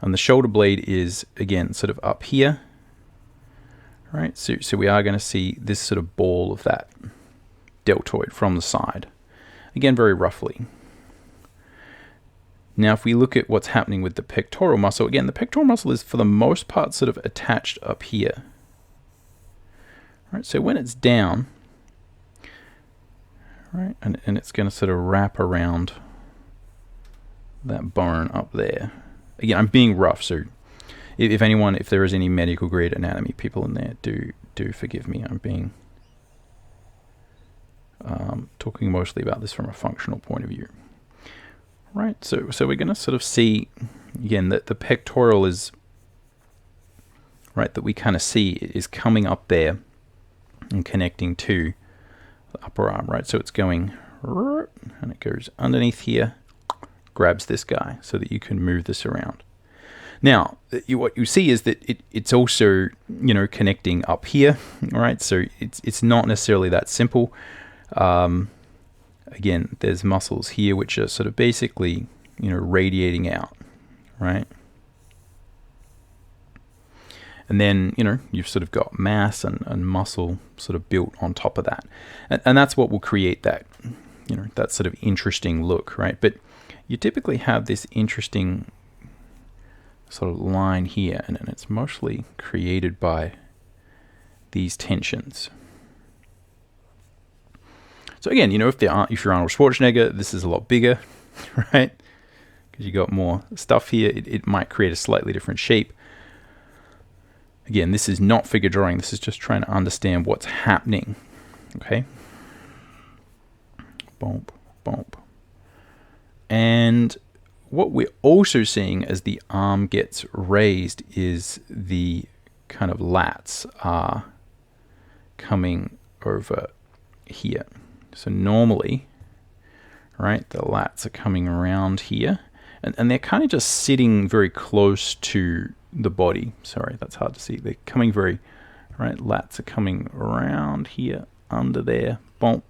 And the shoulder blade is, again, sort of up here, right? So we are going to see this sort of ball of that deltoid from the side. Again, very roughly. Now, if we look at what's happening with the pectoral muscle, again, the pectoral muscle is, for the most part, sort of attached up here. Right, so when it's down, right, and it's going to sort of wrap around that bone up there. Again, I'm being rough, so if there is any medical grade anatomy people in there, do forgive me. I'm being talking mostly about this from a functional point of view. Right, so we're going to sort of see, again, that the pectoral is, right, that we kind of see is coming up there and connecting to the upper arm, right? So it's going, and it goes underneath here, grabs this guy so that you can move this around. Now, what you see is that it's also, connecting up here, right? So it's not necessarily that simple. Again, there's muscles here which are sort of basically, radiating out, right? And then, you've sort of got mass and muscle sort of built on top of that. And that's what will create that, that sort of interesting look, right? But you typically have this interesting sort of line here, and it's mostly created by these tensions. So again, if you're Arnold Schwarzenegger, this is a lot bigger, right? Because you got more stuff here. It might create a slightly different shape. Again, this is not figure drawing. This is just trying to understand what's happening. Okay. Bump, bump. And what we're also seeing as the arm gets raised is the kind of lats are coming over here. So normally, right, the lats are coming around here, and they're kind of just sitting very close to the body. Sorry, that's hard to see. They're coming very, right, lats are coming around here, under there, bump,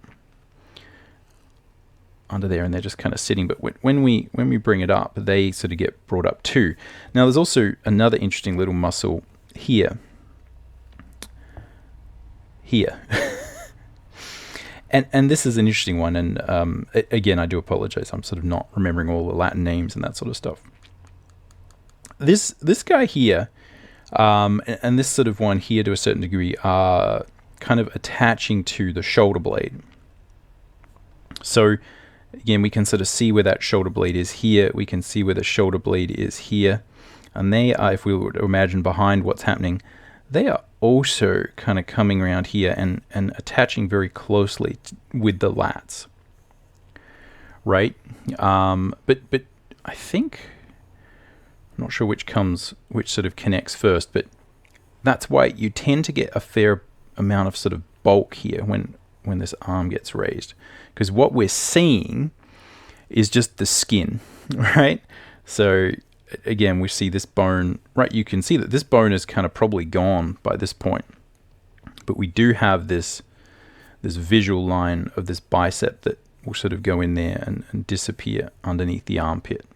under there, and they're just kind of sitting. But when we bring it up, they sort of get brought up too. Now, there's also another interesting little muscle here. And this is an interesting one, and again, I do apologize. I'm sort of not remembering all the Latin names and that sort of stuff. This guy here, and this sort of one here to a certain degree, are kind of attaching to the shoulder blade. So again, we can sort of see where that shoulder blade is here. We can see where the shoulder blade is here. And they are, if we were to imagine behind what's happening, they are also kind of coming around here and attaching very closely with the lats, right? But I think, I'm not sure which sort of connects first, but that's why you tend to get a fair amount of sort of bulk here when this arm gets raised, because what we're seeing is just the skin, right? So again, we see this bone, right? You can see that this bone is kind of probably gone by this point, but we do have this visual line of this bicep that will sort of go in there and disappear underneath the armpit,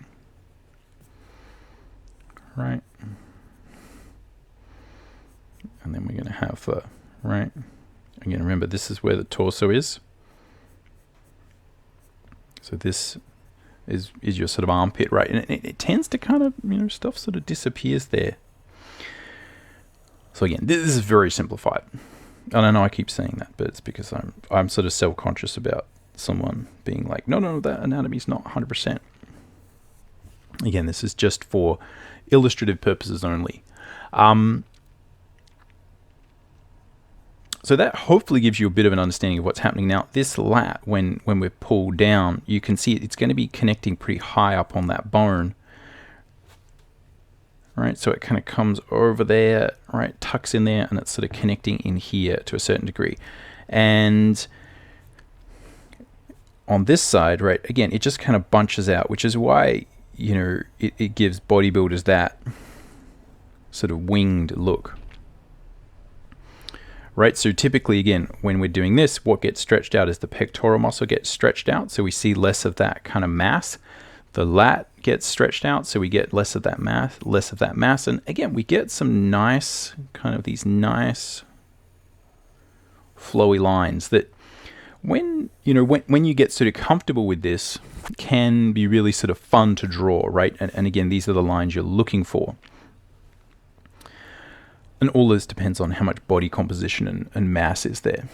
right? And then we're going to have right? Again, remember, this is where the torso is. So this is your sort of armpit, right? And it tends to kind of, stuff sort of disappears there. So again, this is very simplified. And I know I keep saying that, but it's because I'm sort of self-conscious about someone being like, no, that anatomy's not 100%. Again, this is just for illustrative purposes only. So that hopefully gives you a bit of an understanding of what's happening. Now, this lat, when we're pulled down, you can see it's going to be connecting pretty high up on that bone. Right, so it kind of comes over there, right, tucks in there, and it's sort of connecting in here to a certain degree. And on this side, right, again, it just kind of bunches out, which is why, you know, it gives bodybuilders that sort of winged look. Right, so typically, again, when we're doing this, what gets stretched out is the pectoral muscle gets stretched out, so we see less of that kind of mass. The lat gets stretched out, so we get less of that mass, and again, we get some nice, kind of these nice flowy lines that when you get sort of comfortable with this, can be really sort of fun to draw, right? And again, these are the lines you're looking for. And all this depends on how much body composition and mass is there.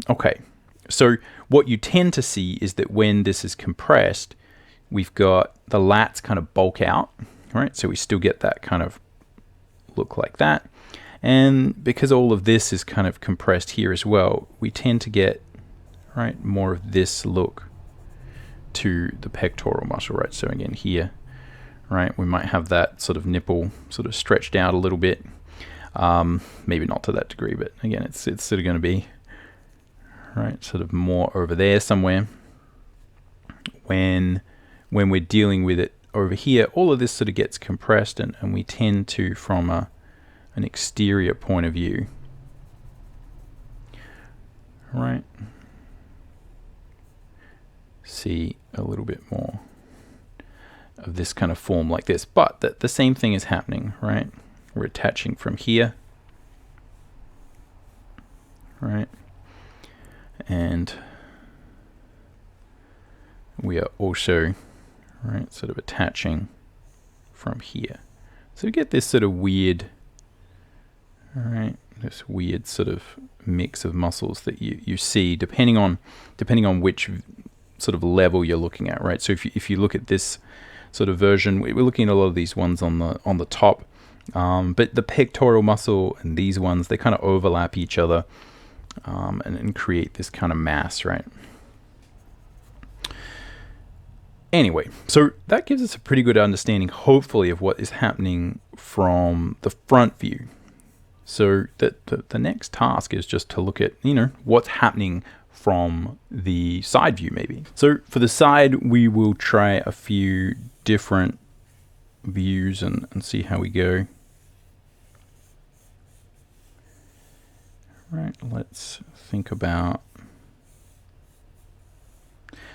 Okay, so what you tend to see is that when this is compressed, we've got the lats kind of bulk out, right? So we still get that kind of look like that. And because all of this is kind of compressed here as well, we tend to get, right, more of this look to the pectoral muscle, right? So again, here, right, we might have that sort of nipple sort of stretched out a little bit. Maybe not to that degree, but again, it's sort of going to be, right, sort of more over there somewhere. When we're dealing with it over here, all of this sort of gets compressed, and we tend to, from an exterior point of view, right, see a little bit more of this kind of form like this. But the same thing is happening, right? We're attaching from here, right? And we are also, right, sort of attaching from here. So we get this sort of weird, all right, this weird sort of mix of muscles that you see depending on which sort of level you're looking at, right? So if you look at this sort of version, we're looking at a lot of these ones on the top. But the pectoral muscle and these ones, they kind of overlap each other and create this kind of mass, right? Anyway, so that gives us a pretty good understanding, hopefully, of what is happening from the front view. So the next task is just to look at, what's happening from the side view, maybe. So for the side, we will try a few different views and see how we go. Right, let's think about.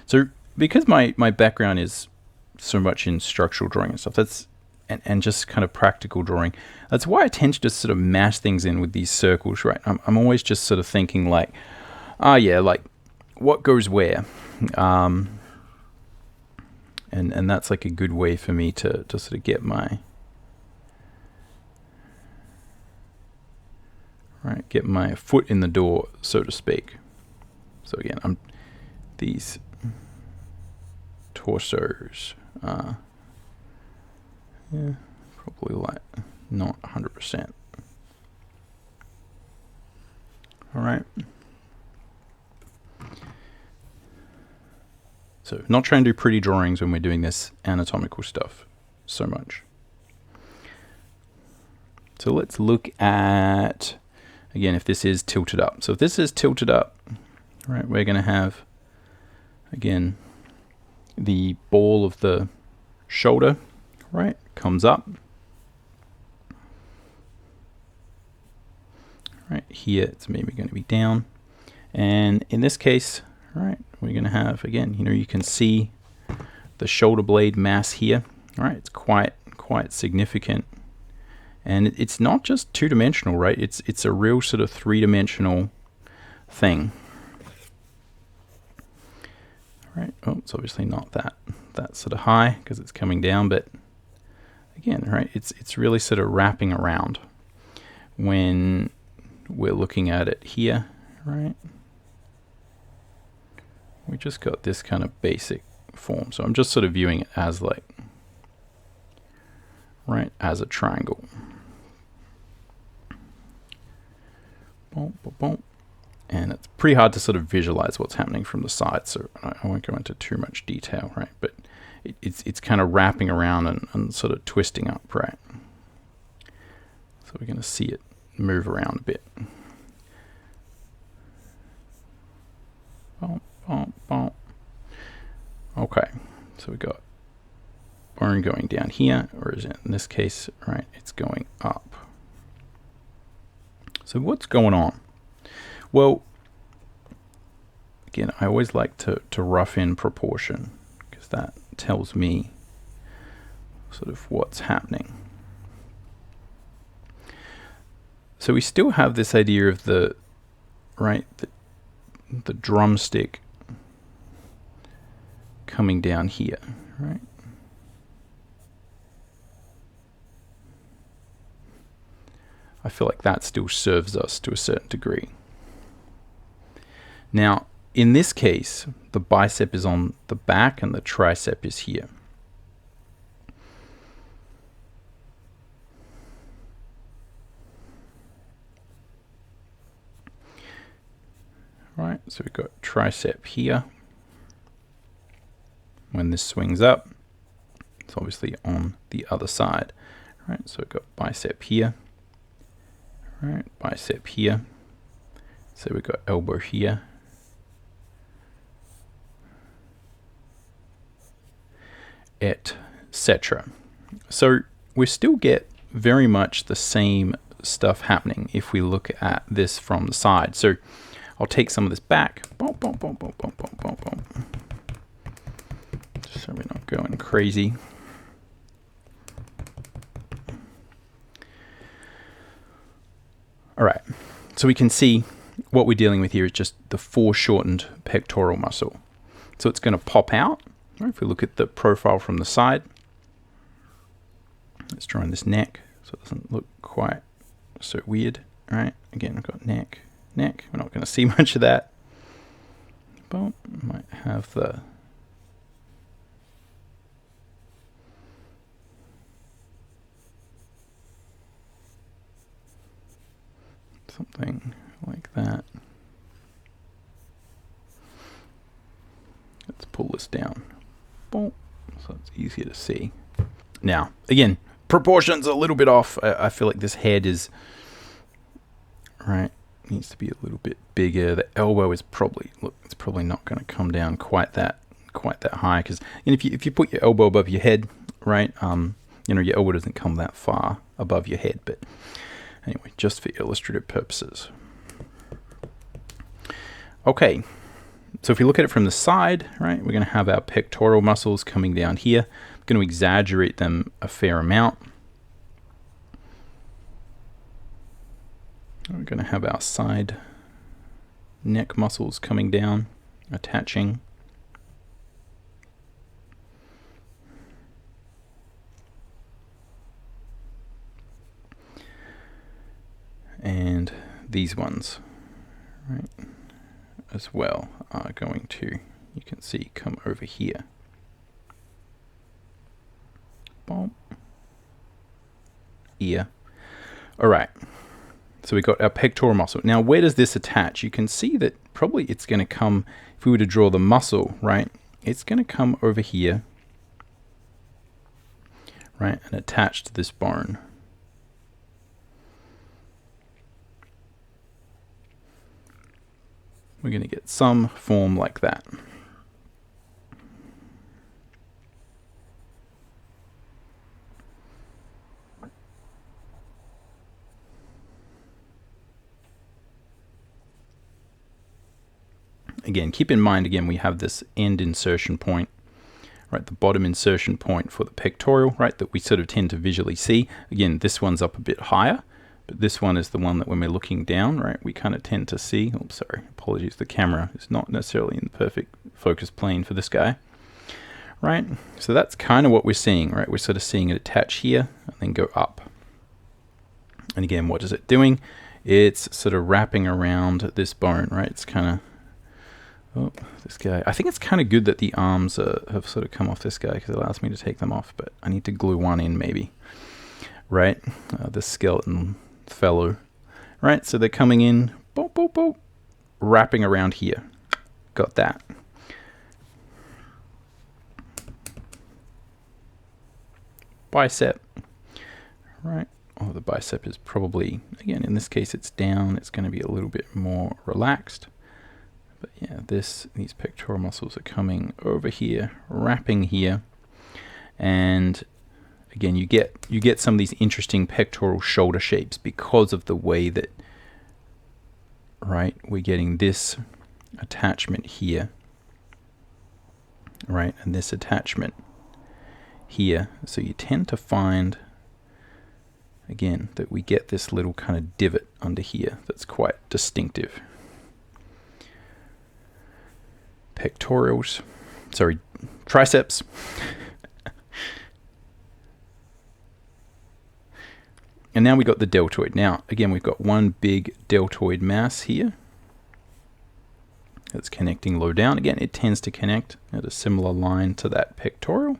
So because my background is so much in structural drawing and stuff, and just kind of practical drawing, that's why I tend to just sort of mash things in with these circles, right? I'm always just sort of thinking like, like what goes where? And that's like a good way for me to sort of get my foot in the door, so to speak. So again, these torsos, probably like not 100%. All right. So not trying to do pretty drawings when we're doing this anatomical stuff so much. So let's look at, again, if this is tilted up. So if this is tilted up, right, we're going to have, again, the ball of the shoulder, right, comes up. Right here, it's maybe going to be down. And in this case, right, we're going to have, again, you can see the shoulder blade mass here. All right, it's quite significant. And it's not just two-dimensional, right? It's a real sort of three-dimensional thing. All right, oh, it's obviously not that sort of high because it's coming down, but again, right, it's really sort of wrapping around when we're looking at it here, right? We just got this kind of basic form. So I'm just sort of viewing it as like right, as a triangle. Boom, boom, boom. And it's pretty hard to sort of visualize what's happening from the side, so I won't go into too much detail, right? But it's kind of wrapping around and sort of twisting up, right? So we're going to see it move around a bit. Boom, boom, boom. Okay, so we got bone going down here, or is it in this case, right, it's going up. So what's going on? Well, again, I always like to rough in proportion, because that tells me sort of what's happening. So we still have this idea of the, right, the drumstick coming down here, right? I feel like that still serves us to a certain degree. Now, in this case, the bicep is on the back and the tricep is here. Right, so we've got tricep here. When this swings up, it's obviously on the other side. Right, so we've got bicep here. Right, bicep here. So we've got elbow here. Etc. So we still get very much the same stuff happening if we look at this from the side. So I'll take some of this back. Boom, boom, boom, boom, boom, boom, boom, boom. Just so we're not going crazy. All right, so we can see what we're dealing with here is just the foreshortened pectoral muscle. So it's going to pop out. Right, if we look at the profile from the side, let's draw in this neck so it doesn't look quite so weird. All right, again, I've got neck. We're not going to see much of that. But we might have the something like that. Let's pull this down. Boom. So it's easier to see. Now, again, proportions are a little bit off. I feel like this head is, right, needs to be a little bit bigger. The elbow is probably, look, it's probably not going to come down quite that high, because if you put your elbow above your head, right, you know, your elbow doesn't come that far above your head. But anyway, just for illustrative purposes. Okay, so if we look at it from the side, right, we're going to have our pectoral muscles coming down here. I'm going to exaggerate them a fair amount. We're going to have our side neck muscles coming down, attaching. And these ones, right, as well are going to, you can see, come over here. Boom. Ear. All right. So we got our pectoral muscle. Now, where does this attach? You can see that probably it's going to come, if we were to draw the muscle, right, it's going to come over here, right, and attach to this bone. We're going to get some form like that. Again, keep in mind, again, we have this end insertion point, right, the bottom insertion point for the pectoral, right, that we sort of tend to visually see. Again, this one's up a bit higher, but this one is the one that when we're looking down, right, we kind of tend to see. Oops, sorry, apologies, the camera is not necessarily in the perfect focus plane for this guy, right? So that's kind of what we're seeing, right? We're sort of seeing it attach here and then go up. And again, what is it doing? It's sort of wrapping around this bone, right? It's kind of, oh, this guy. I think it's kind of good that the arms have sort of come off this guy because it allows me to take them off, but I need to glue one in maybe. right? The skeleton fellow, right? So they're coming in, boop, boop, boop, wrapping around here. Got that. Bicep, right? Oh, the bicep is probably, again, in this case, it's down. It's going to be a little bit more relaxed. But yeah, these pectoral muscles are coming over here, wrapping here. And again, you get some of these interesting pectoral shoulder shapes because of the way that, right, we're getting this attachment here, right, and this attachment here. So you tend to find, again, that we get this little kind of divot under here that's quite distinctive. Pectorals, sorry, triceps. And now we got the deltoid. Now, again, we've got one big deltoid mass here that's connecting low down. Again, it tends to connect at a similar line to that pectoral.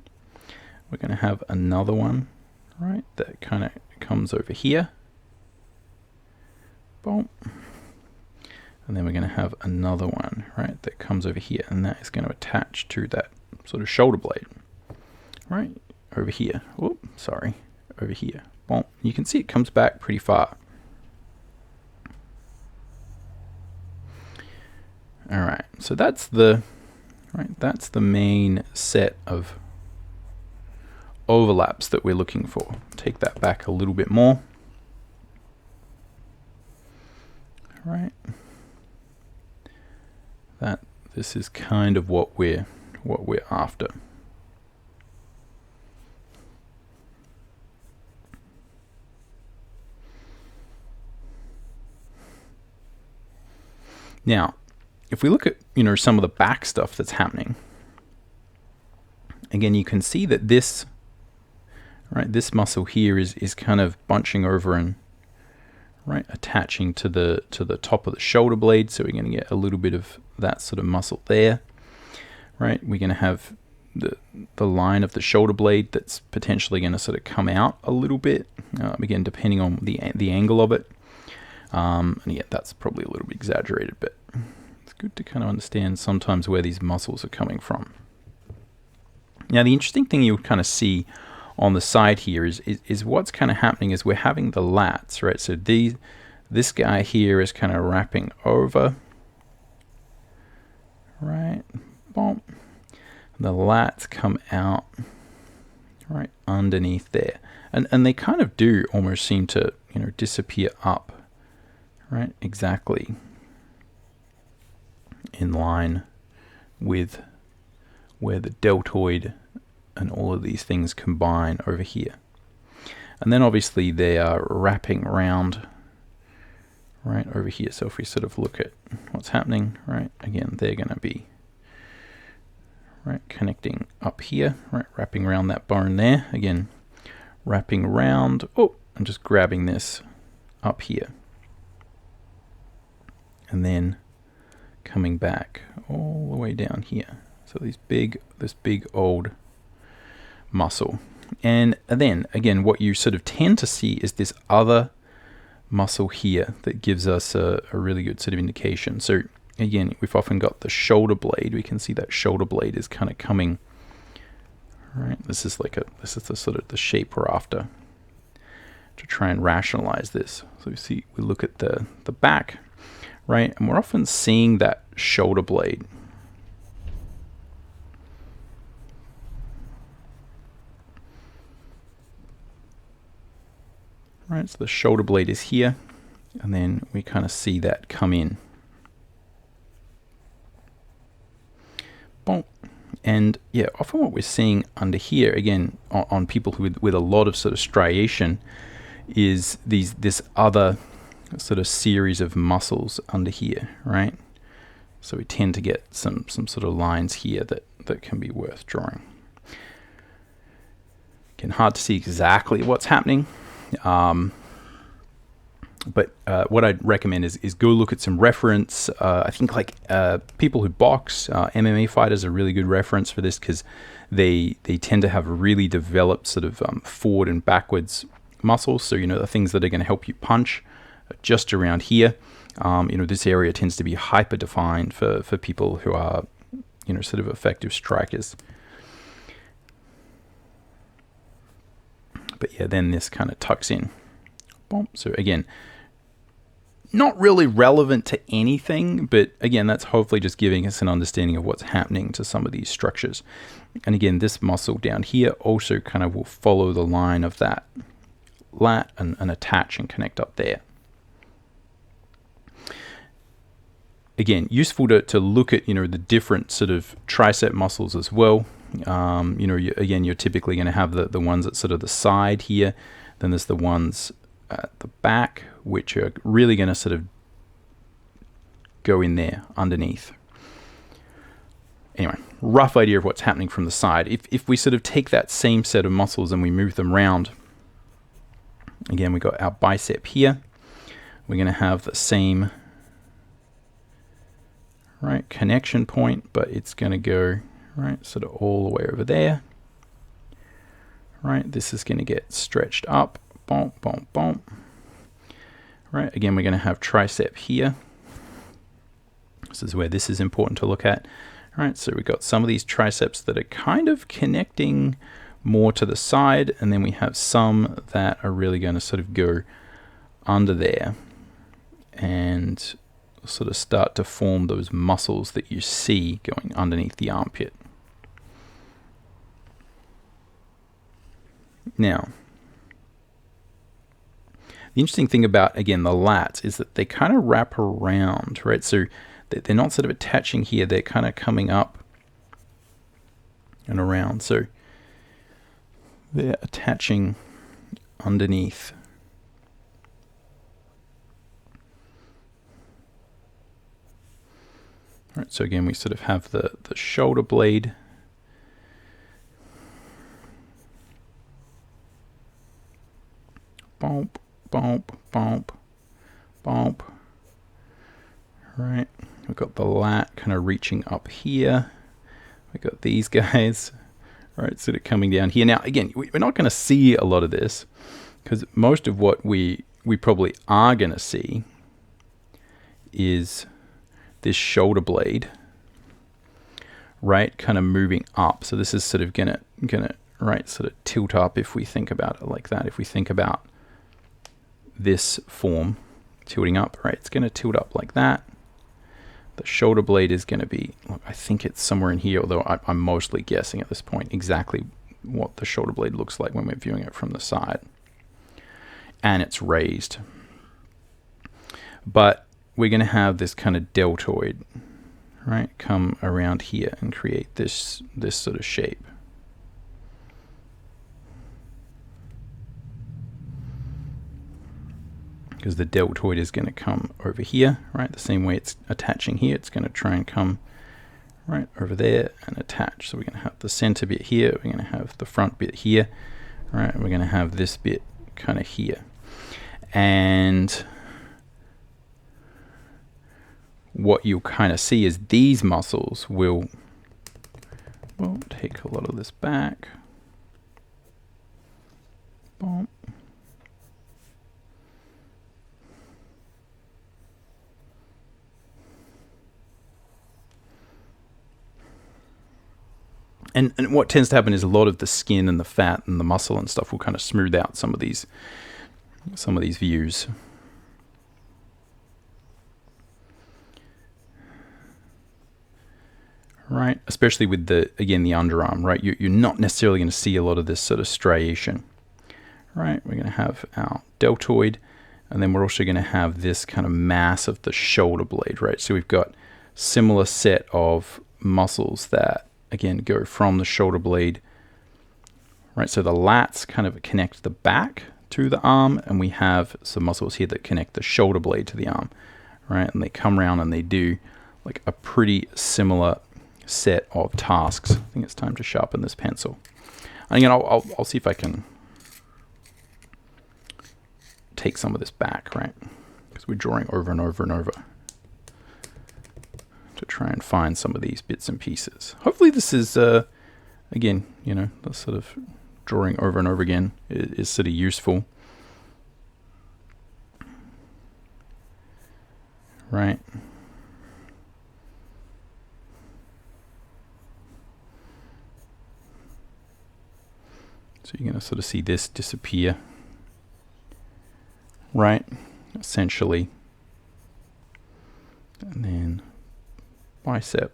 We're going to have another one, right, that kind of comes over here. Boom. And then we're going to have another one, right, that comes over here, and that is going to attach to that sort of shoulder blade, right, over here. Oh, sorry, over here. Boom. You can see it comes back pretty far. All right, so that's the main set of overlaps that we're looking for. Take that back a little bit more. All right. This is kind of what we're after. Now, if we look at, some of the back stuff that's happening, again, you can see that this muscle here is kind of bunching over and attaching to the top of the shoulder blade. So we're going to get a little bit of that sort of muscle there, right? We're going to have the line of the shoulder blade that's potentially going to sort of come out a little bit, again, depending on the angle of it. And yeah, that's probably a little bit exaggerated, but it's good to kind of understand sometimes where these muscles are coming from. Now, the interesting thing you kind of see on the side here is what's kind of happening is we're having the lats, right? So this guy here is kind of wrapping over, right? Boom. The lats come out right underneath there, and they kind of do almost seem to disappear up, right? Exactly in line with where the deltoid and all of these things combine over here. And then obviously they are wrapping around right over here. So if we sort of look at what's happening, right, again, they're going to be right connecting up here, right, wrapping around that bone there. Again, wrapping around, and just grabbing this up here. And then coming back all the way down here. So this big old muscle. And then again, what you sort of tend to see is this other muscle here that gives us a really good sort of indication. So again, we've often got the shoulder blade. We can see that shoulder blade is kind of coming, right? This is the sort of the shape we're after to try and rationalize this. So we look at the back, right? And we're often seeing that shoulder blade. Right, so the shoulder blade is here, and then we kind of see that come in. Boom. And yeah, often what we're seeing under here, again, on people with a lot of sort of striation, is this other sort of series of muscles under here, right? So we tend to get some sort of lines here that can be worth drawing. Again, hard to see exactly what's happening. But what I'd recommend is go look at some reference. I think people who box, MMA fighters are a really good reference for this because they tend to have really developed sort of forward and backwards muscles. So, the things that are going to help you punch are just around here. This area tends to be hyper defined for people who are, sort of effective strikers. But yeah, then this kind of tucks in. Boom. So again, not really relevant to anything, but again, that's hopefully just giving us an understanding of what's happening to some of these structures. And again, this muscle down here also kind of will follow the line of that lat and attach and connect up there. Again, useful to look at, the different sort of tricep muscles as well. You're typically going to have the ones at sort of the side here. Then there's the ones at the back, which are really going to sort of go in there underneath. Anyway, rough idea of what's happening from the side. If we sort of take that same set of muscles and we move them around, again, we got our bicep here. We're going to have the same connection point, but it's going to go sort of all the way over there. This is going to get stretched up. Boom, boom, boom. Again, we're going to have tricep here. This is where this is important to look at. So we've got some of these triceps that are kind of connecting more to the side, and then we have some that are really going to sort of go under there and sort of start to form those muscles that you see going underneath the armpit. Now, the interesting thing about, again, the lats is that they kind of wrap around, So they're not sort of attaching here, they're kind of coming up and around. So they're attaching underneath. So again, we sort of have the shoulder blade. Bump, bump, bump, bump. We've got the lat kind of reaching up here. We've got these guys, sort of coming down here. Now, again, we're not going to see a lot of this because most of what we probably are going to see is this shoulder blade, kind of moving up. So this is sort of gonna sort of tilt up if we think about it like that. If we think about this form tilting up, it's going to tilt up like that. The shoulder blade is going to be, I think it's somewhere in here, although I'm mostly guessing at this point exactly what the shoulder blade looks like when we're viewing it from the side. And it's raised. But we're going to have this kind of deltoid, come around here and create this sort of shape. Because the deltoid is going to come over here, the same way it's attaching here, it's going to try and come over there and attach. So we're going to have the center bit here, we're going to have the front bit here, we're going to have this bit kind of here. And what you'll kind of see is these muscles will take a lot of this back. Boom. And what tends to happen is a lot of the skin and the fat and the muscle and stuff will kind of smooth out some of these views. Especially with the underarm, You're not necessarily going to see a lot of this sort of striation. We're going to have our deltoid, and then we're also going to have this kind of mass of the shoulder blade, So we've got similar set of muscles that, again, go from the shoulder blade, So the lats kind of connect the back to the arm, and we have some muscles here that connect the shoulder blade to the arm, And they come around and they do like a pretty similar set of tasks. I think it's time to sharpen this pencil. And again, I'll see if I can take some of this back, Because we're drawing over and over and over to try and find some of these bits and pieces. Hopefully this is, again, the sort of drawing over and over again is sort of useful. right? So you're going to sort of see this disappear, right? Essentially. And then bicep.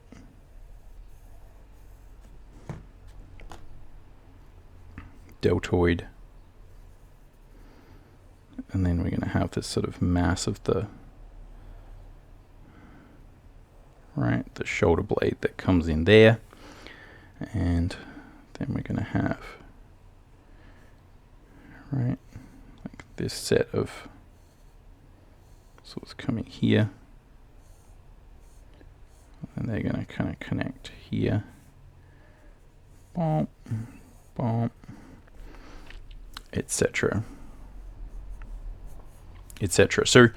Deltoid. And then we're going to have this sort of mass of the, right, the shoulder blade that comes in there. And then we're going to have, right, like this set of sorts coming here. And they're going to kind of connect here. Bomp, bomp, etc. etc. So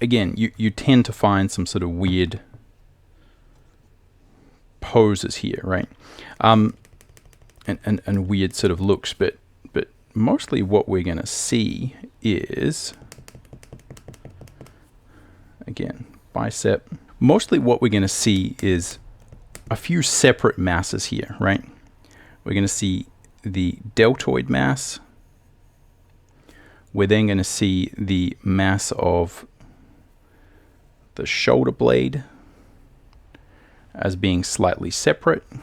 again, you tend to find some sort of weird poses here, right? And weird sort of looks, but mostly what we're going to see is, again, bicep. Mostly what we're going to see is a few separate masses here, right? We're going to see the deltoid mass. We're then going to see the mass of the shoulder blade as being slightly separate. And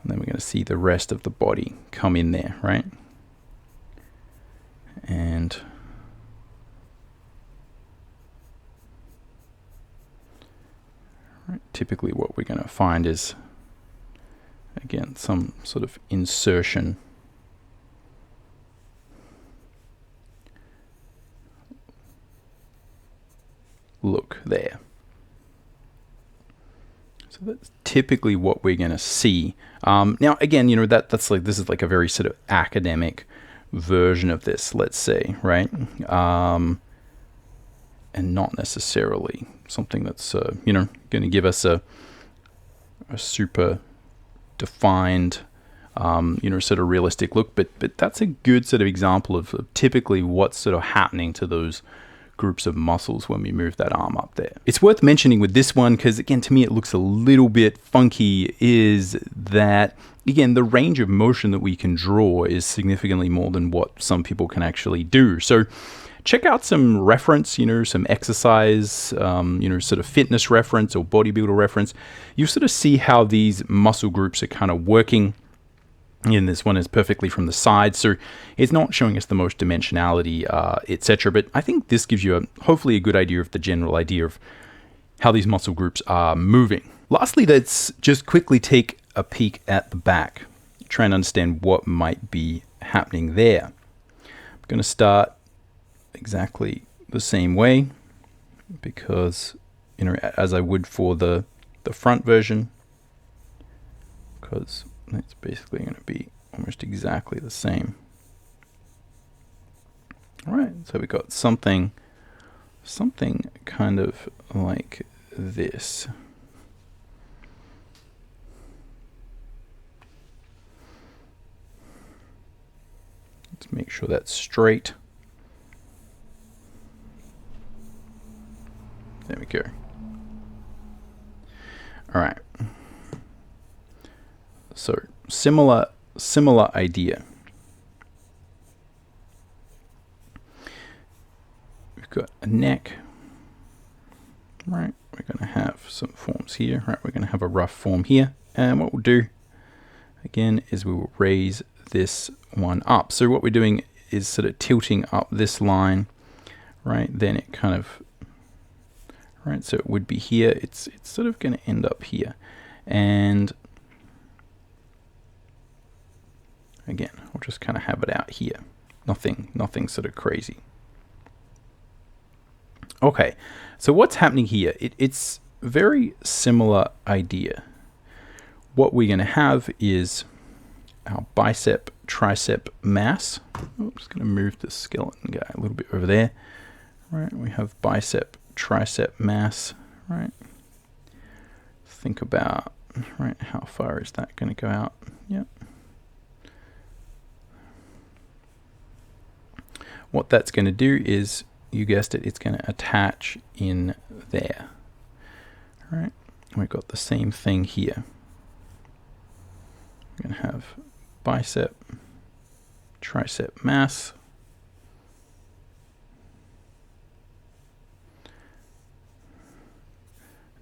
then we're going to see the rest of the body come in there, right? And typically what we're going to find is, again, some sort of insertion look there. So that's typically what we're going to see. Now, again, you know, that's like, this is like a very sort of academic version of this, let's say, right? And not necessarily something that's, you know, going to give us a super defined, you know, sort of realistic look. But that's a good sort of example of typically what's sort of happening to those groups of muscles when we move that arm up there. It's worth mentioning with this one, because again, to me it looks a little bit funky, is that, again, the range of motion that we can draw is significantly more than what some people can actually do. So check out some reference, you know, some exercise, you know, sort of fitness reference or bodybuilder reference. You sort of see how these muscle groups are kind of working. And this one is perfectly from the side, so it's not showing us the most dimensionality, etc. But I think this gives you hopefully a good idea of the general idea of how these muscle groups are moving. Lastly, let's just quickly take a peek at the back, try and understand what might be happening there. I'm going to start exactly the same way, because, you know, as I would for the front version, because it's basically going to be almost exactly the same. All right, so we got something kind of like this. Let's make sure that's straight. There we go. All right. So similar idea. We've got a neck, right? We're going to have some forms here, right? We're going to have a rough form here, and what we'll do again is we will raise this one up. So what we're doing is sort of tilting up this line, right? Then it kind of, right? So it would be here. It's sort of going to end up here, and again, we'll just kind of have it out here. Nothing sort of crazy. Okay, so what's happening here? It's very similar idea. What we're going to have is our bicep tricep mass. I'm just going to move the skeleton guy a little bit over there. Right, we have bicep tricep mass. Right. Think about, right, how far is that going to go out? Yep. What that's going to do is you guessed it, it's going to attach in there. All right, we've got the same thing here. We're going to have bicep, tricep mass.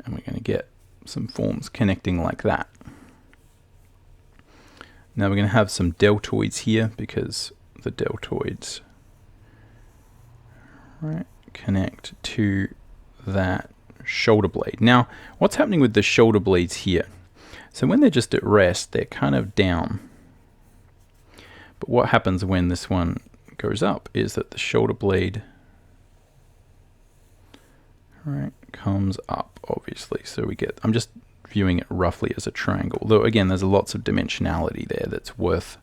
And we're going to get some forms connecting like that. Now we're going to have some deltoids here because the deltoids, right, connect to that shoulder blade. Now, what's happening with the shoulder blades here? So when they're just at rest, they're kind of down. But what happens when this one goes up is that the shoulder blade, right, comes up, obviously. So we get, I'm just viewing it roughly as a triangle. Though again, there's lots of dimensionality there that's worth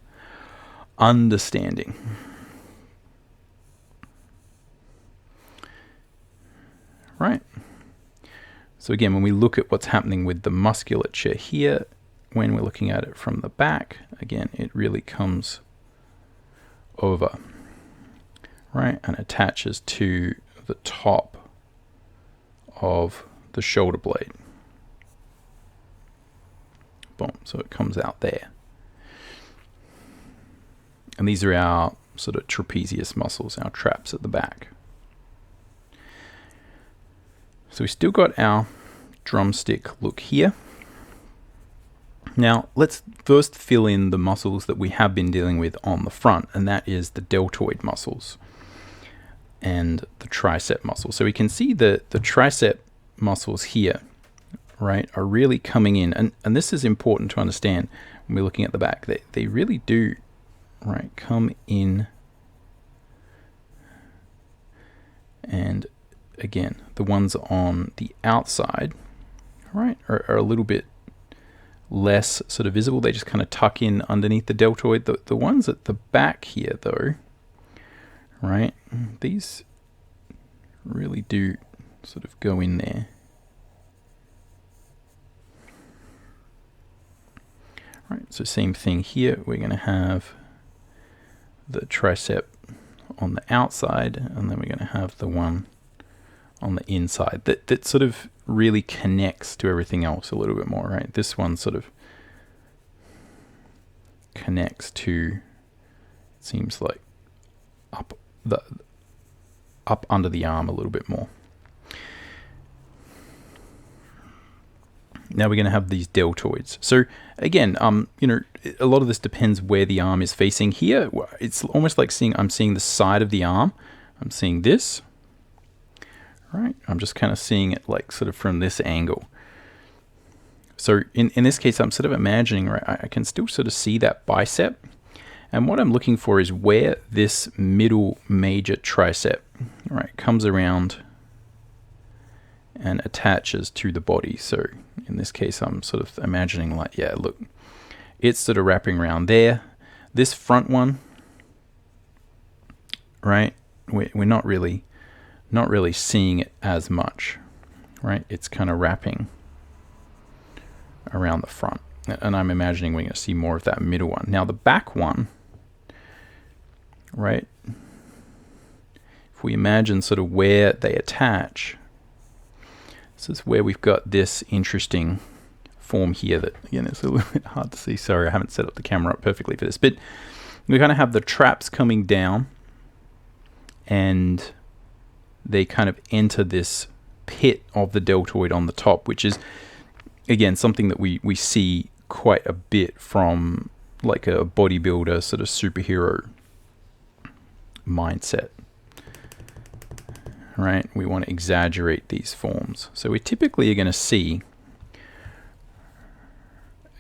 understanding. Right. So again, when we look at what's happening with the musculature here, when we're looking at it from the back, again, it really comes over, right, and attaches to the top of the shoulder blade. Boom, so it comes out there. And these are our sort of trapezius muscles, our traps at the back. So we still got our drumstick look here. Now let's first fill in the muscles that we have been dealing with on the front, and that is the deltoid muscles and the tricep muscles. So we can see the tricep muscles here, right, are really coming in, and this is important to understand when we're looking at the back. They really do, right, come in. And again, the ones on the outside, right, are a little bit less sort of visible. They just kind of tuck in underneath the deltoid. The ones at the back here, though, right, these really do sort of go in there. Right, so same thing here. We're going to have the tricep on the outside, and then we're going to have the one on the inside that sort of really connects to everything else a little bit more, right? This one sort of connects to, it seems like, up under the arm a little bit more. Now we're going to have these deltoids. So again, you know, a lot of this depends where the arm is facing. Here, it's almost like I'm seeing the side of the arm. I'm seeing this, right? I'm just kind of seeing it like sort of from this angle. So in this case, I'm sort of imagining, right, I can still sort of see that bicep. And what I'm looking for is where this middle major tricep, right, comes around and attaches to the body. So in this case, I'm sort of imagining like, yeah, look, it's sort of wrapping around there. This front one, right, we're not really seeing it as much, right? It's kind of wrapping around the front. And I'm imagining we're going to see more of that middle one. Now the back one, right, if we imagine sort of where they attach, this is where we've got this interesting form here that, again, it's a little bit hard to see. Sorry, I haven't set up the camera up perfectly for this. But we kind of have the traps coming down, and they kind of enter this pit of the deltoid on the top, which is, again, something that we see quite a bit from like a bodybuilder sort of superhero mindset. Right, we want to exaggerate these forms. So we typically are going to see,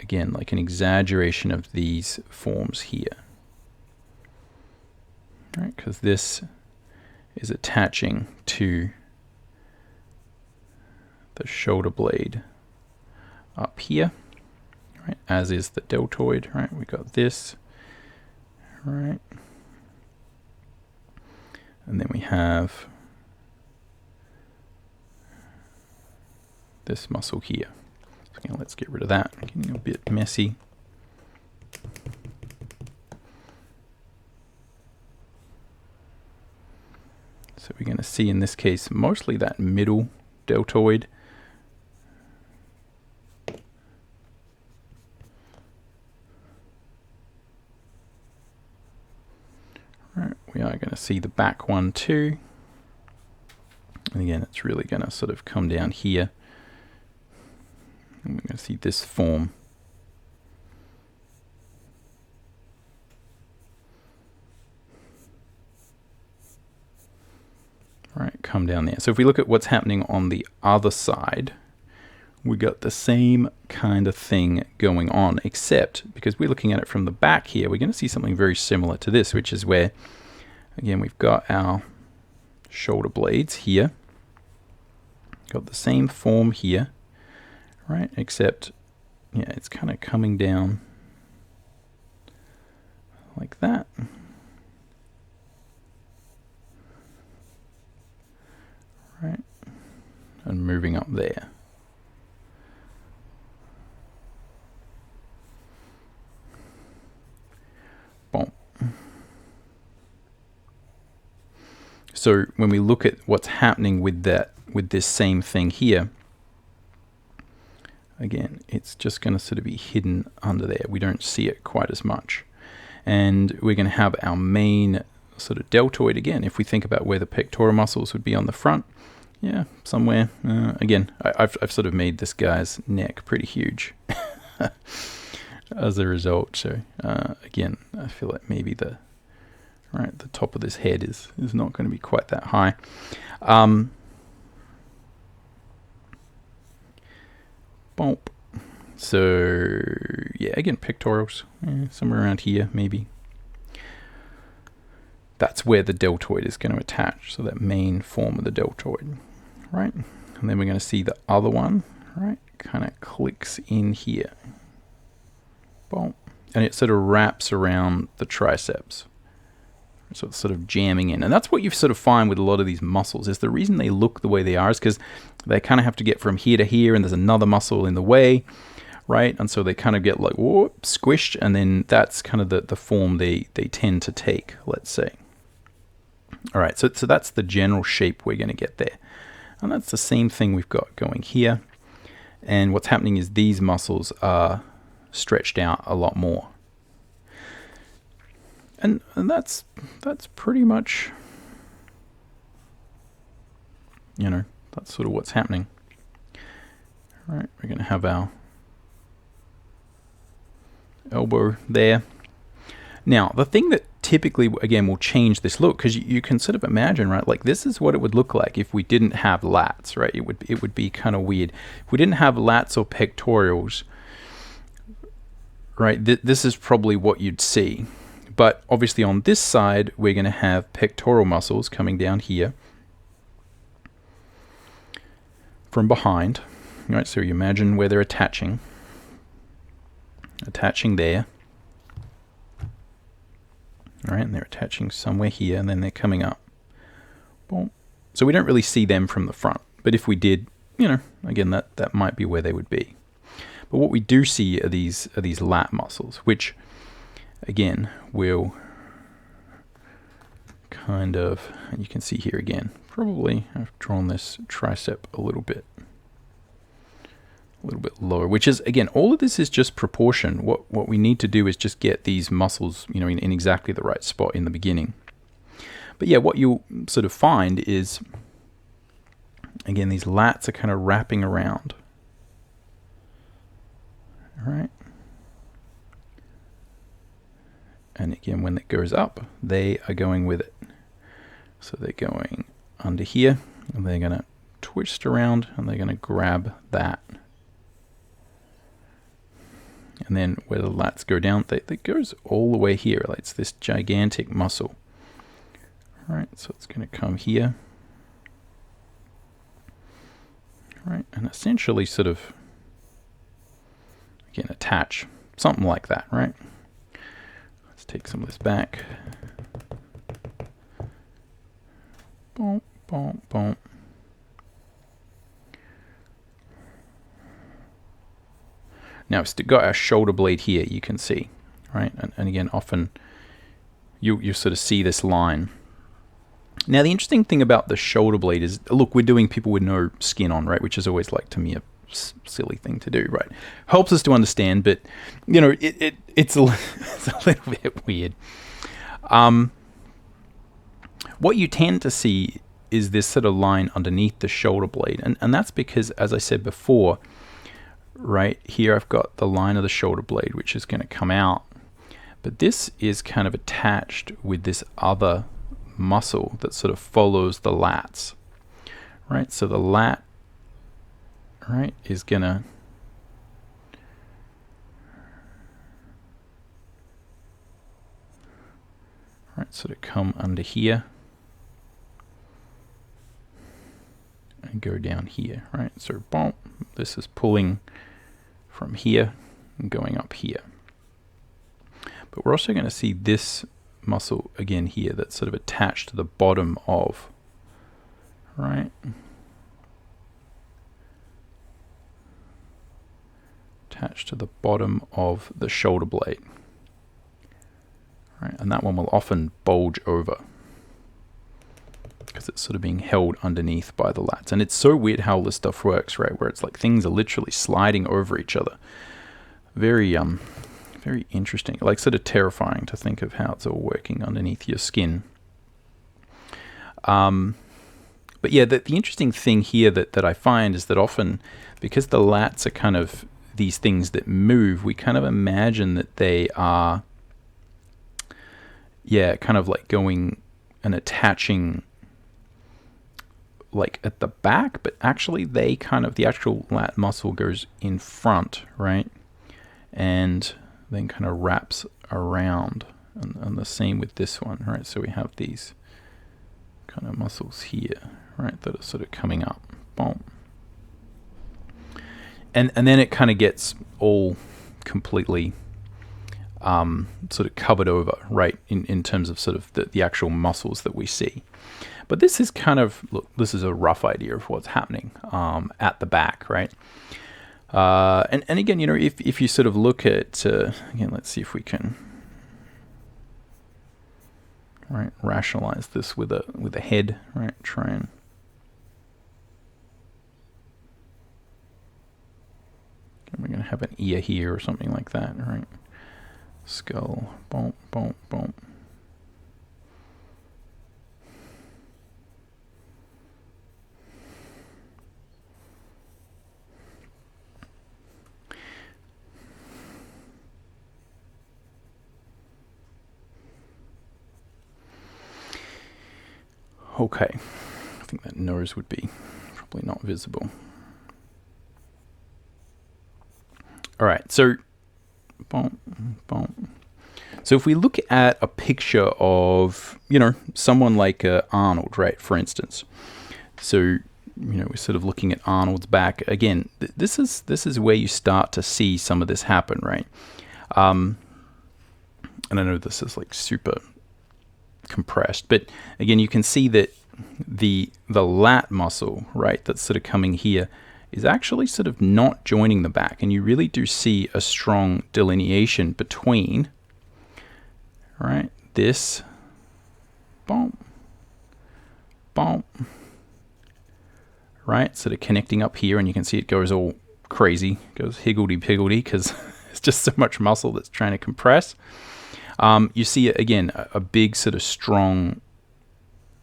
again, like an exaggeration of these forms here. Right, because this is attaching to the shoulder blade up here, right, as is the deltoid, right? We got this, right? And then we have this muscle here. So let's get rid of that. Getting a bit messy. So we're going to see in this case mostly that middle deltoid. Right, we are going to see the back one too. And again, it's really going to sort of come down here. And we're going to see this form. Right, come down there. So if we look at what's happening on the other side, we got the same kind of thing going on, except because we're looking at it from the back here, we're going to see something very similar to this, which is where, again, we've got our shoulder blades here. Got the same form here, right? Except, yeah, it's kind of coming down like that. Right, and moving up there. Boom. So when we look at what's happening with that, with this same thing here, again, it's just going to sort of be hidden under there. We don't see it quite as much. And we're going to have our main sort of deltoid again. If we think about where the pectoral muscles would be on the front, yeah, somewhere. Again, I've sort of made this guy's neck pretty huge as a result. So again, I feel like maybe the top of this head is not going to be quite that high. Bump. So yeah, again, pectorals, somewhere around here maybe. That's where the deltoid is going to attach. So that main form of the deltoid, right? And then we're going to see the other one, right? Kind of clicks in here. Boom. And it sort of wraps around the triceps. So it's sort of jamming in. And that's what you sort of find with a lot of these muscles, is the reason they look the way they are is because they kind of have to get from here to here, and there's another muscle in the way, right? And so they kind of get like, whoop, squished, and then that's kind of the form they tend to take, let's say. All right, so that's the general shape we're going to get there. And that's the same thing we've got going here. And what's happening is these muscles are stretched out a lot more. And that's pretty much, you know, that's sort of what's happening. All right, we're going to have our elbow there. Now, the thing that typically, again, will change this look, because you can sort of imagine, right, like this is what it would look like if we didn't have lats, right? It would be kind of weird. If we didn't have lats or pectorals, right, this is probably what you'd see. But obviously on this side, we're going to have pectoral muscles coming down here from behind, right? So you imagine where they're attaching there. All right, and they're attaching somewhere here, and then they're coming up. Boom. So we don't really see them from the front, but if we did, you know, again, that might be where they would be. But what we do see are these lat muscles, which, again, will kind of, and you can see here again, probably I've drawn this tricep a little bit lower, which is, again, all of this is just proportion. What we need to do is just get these muscles, you know, in exactly the right spot in the beginning. But yeah, what you'll sort of find is, again, these lats are kind of wrapping around. All right. And again, when it goes up, they are going with it. So they're going under here, and they're going to twist around, and they're going to grab that. And then where the lats go down, that goes all the way here. Like it's this gigantic muscle. All right, so it's going to come here. All right, and essentially sort of, again, attach something like that, right? Let's take some of this back. Boom, boom, boom. Now it's got our shoulder blade here, you can see, right? And again, often you sort of see this line Now, the interesting thing about the shoulder blade is, look, we're doing people with no skin on, right? Which is always, like, to me, a silly thing to do, right? Helps us to understand, but, you know, it's a little bit weird. What you tend to see is this sort of line underneath the shoulder blade. And that's because, as I said before, right here I've got the line of the shoulder blade, which is going to come out. But this is kind of attached with this other muscle that sort of follows the lats, right? So the lat, right, is gonna sort of come under here and go down here, right? So boom, this is pulling from here and going up here. But we're also going to see this muscle again here that's sort of attached to the bottom of, right? Attached to the bottom of the shoulder blade. Right, and that one will often bulge over because it's sort of being held underneath by the lats. And it's so weird how this stuff works, right? Where it's like things are literally sliding over each other. Very very interesting, like sort of terrifying to think of how it's all working underneath your skin. But yeah, the interesting thing here that I find is that often, because the lats are kind of these things that move, we kind of imagine that they are, yeah, kind of like going and attaching like at the back, but actually they kind of, the actual lat muscle goes in front, right? And then kind of wraps around, and the same with this one, right? So we have these kind of muscles here, right, that are sort of coming up, boom. And then it kind of gets all completely sort of covered over, right, in terms of sort of the actual muscles that we see. But this is kind of, look, this is a rough idea of what's happening at the back, right? And again, you know, if you sort of look at, again, let's see if we can, right, rationalize this with a head, right, try and, we're going to have an ear here or something like that, right? Skull, boom, boom, boom. Okay, I think that nose would be probably not visible. All right, so boom, boom. So if we look at a picture of, you know, someone like Arnold, right, for instance. So, you know, we're sort of looking at Arnold's back. Again, this is where you start to see some of this happen, right? And I know this is like super compressed, but again, you can see that the lat muscle, right, that's sort of coming here is actually sort of not joining the back, and you really do see a strong delineation between, right, this, boom, boom, right, sort of connecting up here, and you can see it goes all crazy, goes higgledy-piggledy, because it's just so much muscle that's trying to compress. You see, again, a big sort of strong,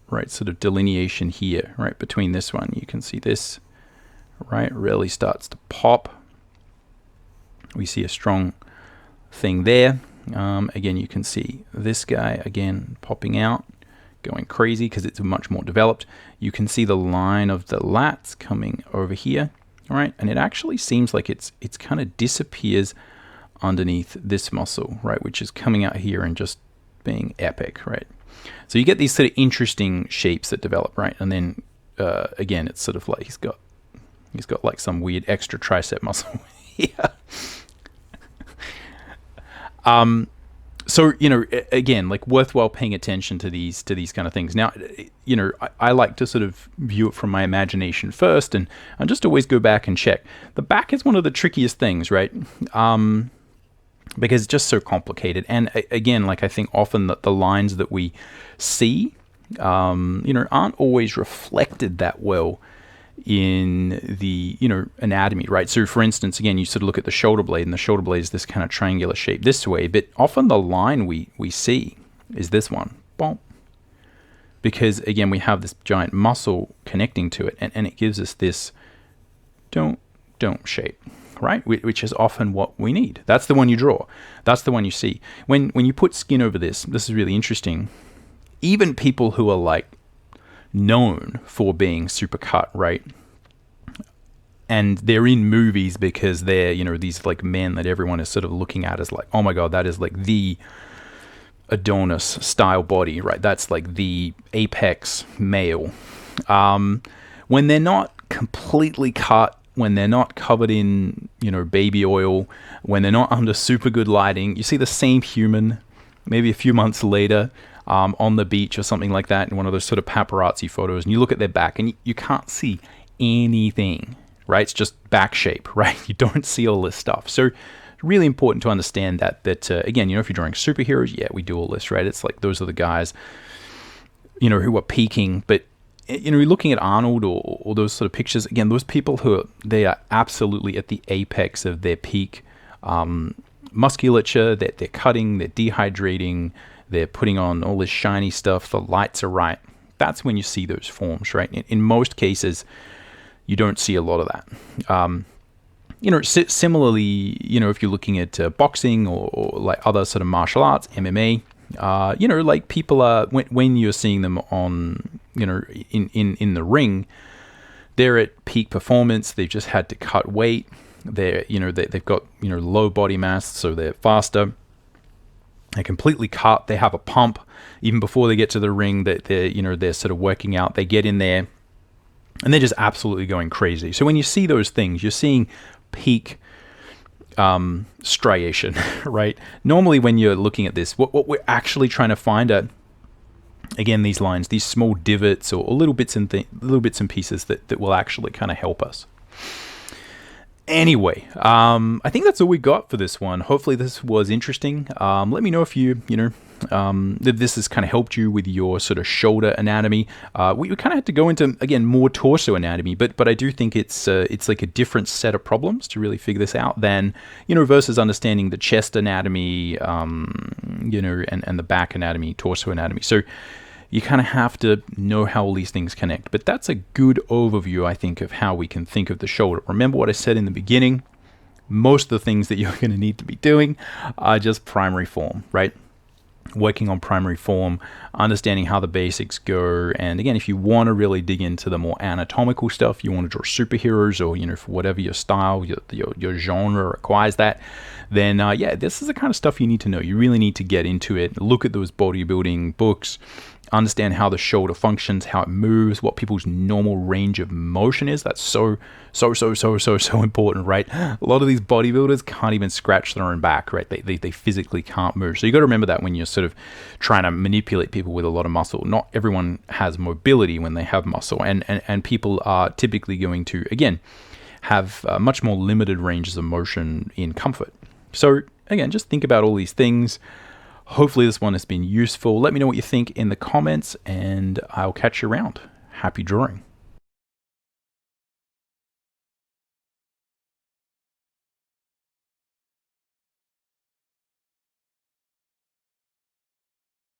right, sort of delineation here, right, between this one. You can see this, right, really starts to pop. We see a strong thing there. Again, you can see this guy, again, popping out, going crazy because it's much more developed. You can see the line of the lats coming over here, right, and it actually seems like it's kind of disappears underneath this muscle, right, which is coming out here and just being epic, right? So you get these sort of interesting shapes that develop, right? And then again, it's sort of like he's got like some weird extra tricep muscle here. So, you know, again, like worthwhile paying attention to these kind of things. Now, you know, I like to sort of view it from my imagination first, and just always go back and check. The back is one of the trickiest things, right? Because it's just so complicated. And again, like I think often that the lines that we see, aren't always reflected that well in the, anatomy, right? So for instance, again, you sort of look at the shoulder blade, and the shoulder blade is this kind of triangular shape this way, but often the line we see is this one. Bonk. Because again, we have this giant muscle connecting to it, and it gives us this don't shape, right? Which is often what we need. That's the one you draw. That's the one you see. When you put skin over this is really interesting. Even people who are like known for being super cut, right? And they're in movies because they're, these like men that everyone is sort of looking at as like, oh my God, that is like the Adonis style body, right? That's like the apex male. When they're not completely cut, when they're not covered in, baby oil, when they're not under super good lighting, you see the same human maybe a few months later on the beach or something like that in one of those sort of paparazzi photos, and you look at their back and you can't see anything, right? It's just back shape, right? You don't see all this stuff. So it's really important to understand that again, if you're drawing superheroes, yeah, we do all this, right? It's like those are the guys, who are peaking, but you're looking at Arnold or those sort of pictures, again, those people they are absolutely at the apex of their peak musculature, that they're cutting, they're dehydrating, they're putting on all this shiny stuff, the lights are right. That's when you see those forms, right? In most cases, you don't see a lot of that. Similarly, if you're looking at boxing or like other sort of martial arts, MMA, like people are, when you're seeing them on, in the ring, they're at peak performance. They've just had to cut weight. They've got, low body mass, so they're faster. They're completely cut. They have a pump even before they get to the ring that they're sort of working out. They get in there and they're just absolutely going crazy. So when you see those things, you're seeing peak striation, right? Normally when you're looking at this, what we're actually trying to find are, again, these lines, these small divots or little bits and pieces that will actually kind of help us. Anyway, I think that's all we got for this one. Hopefully this was interesting. Let me know if if this has kind of helped you with your sort of shoulder anatomy. We kind of had to go into, again, more torso anatomy, but I do think it's like a different set of problems to really figure this out than, versus understanding the chest anatomy, and the back anatomy, torso anatomy. So you kind of have to know how all these things connect. But that's a good overview, I think, of how we can think of the shoulder. Remember what I said in the beginning? Most of the things that you're going to need to be doing are just primary form, right? Working on primary form, understanding how the basics go. And again, if you want to really dig into the more anatomical stuff, you want to draw superheroes or, for whatever your style, your genre requires that, then this is the kind of stuff you need to know. You really need to get into it. Look at those bodybuilding books. Understand how the shoulder functions, how it moves, what people's normal range of motion is. That's so important, right? A lot of these bodybuilders can't even scratch their own back, right? They physically can't move. So you got to remember that when you're sort of trying to manipulate people with a lot of muscle. Not everyone has mobility when they have muscle, and people are typically going to, again, have much more limited ranges of motion in comfort. So again, just think about all these things. Hopefully this one has been useful. Let me know what you think in the comments, and I'll catch you around. Happy drawing.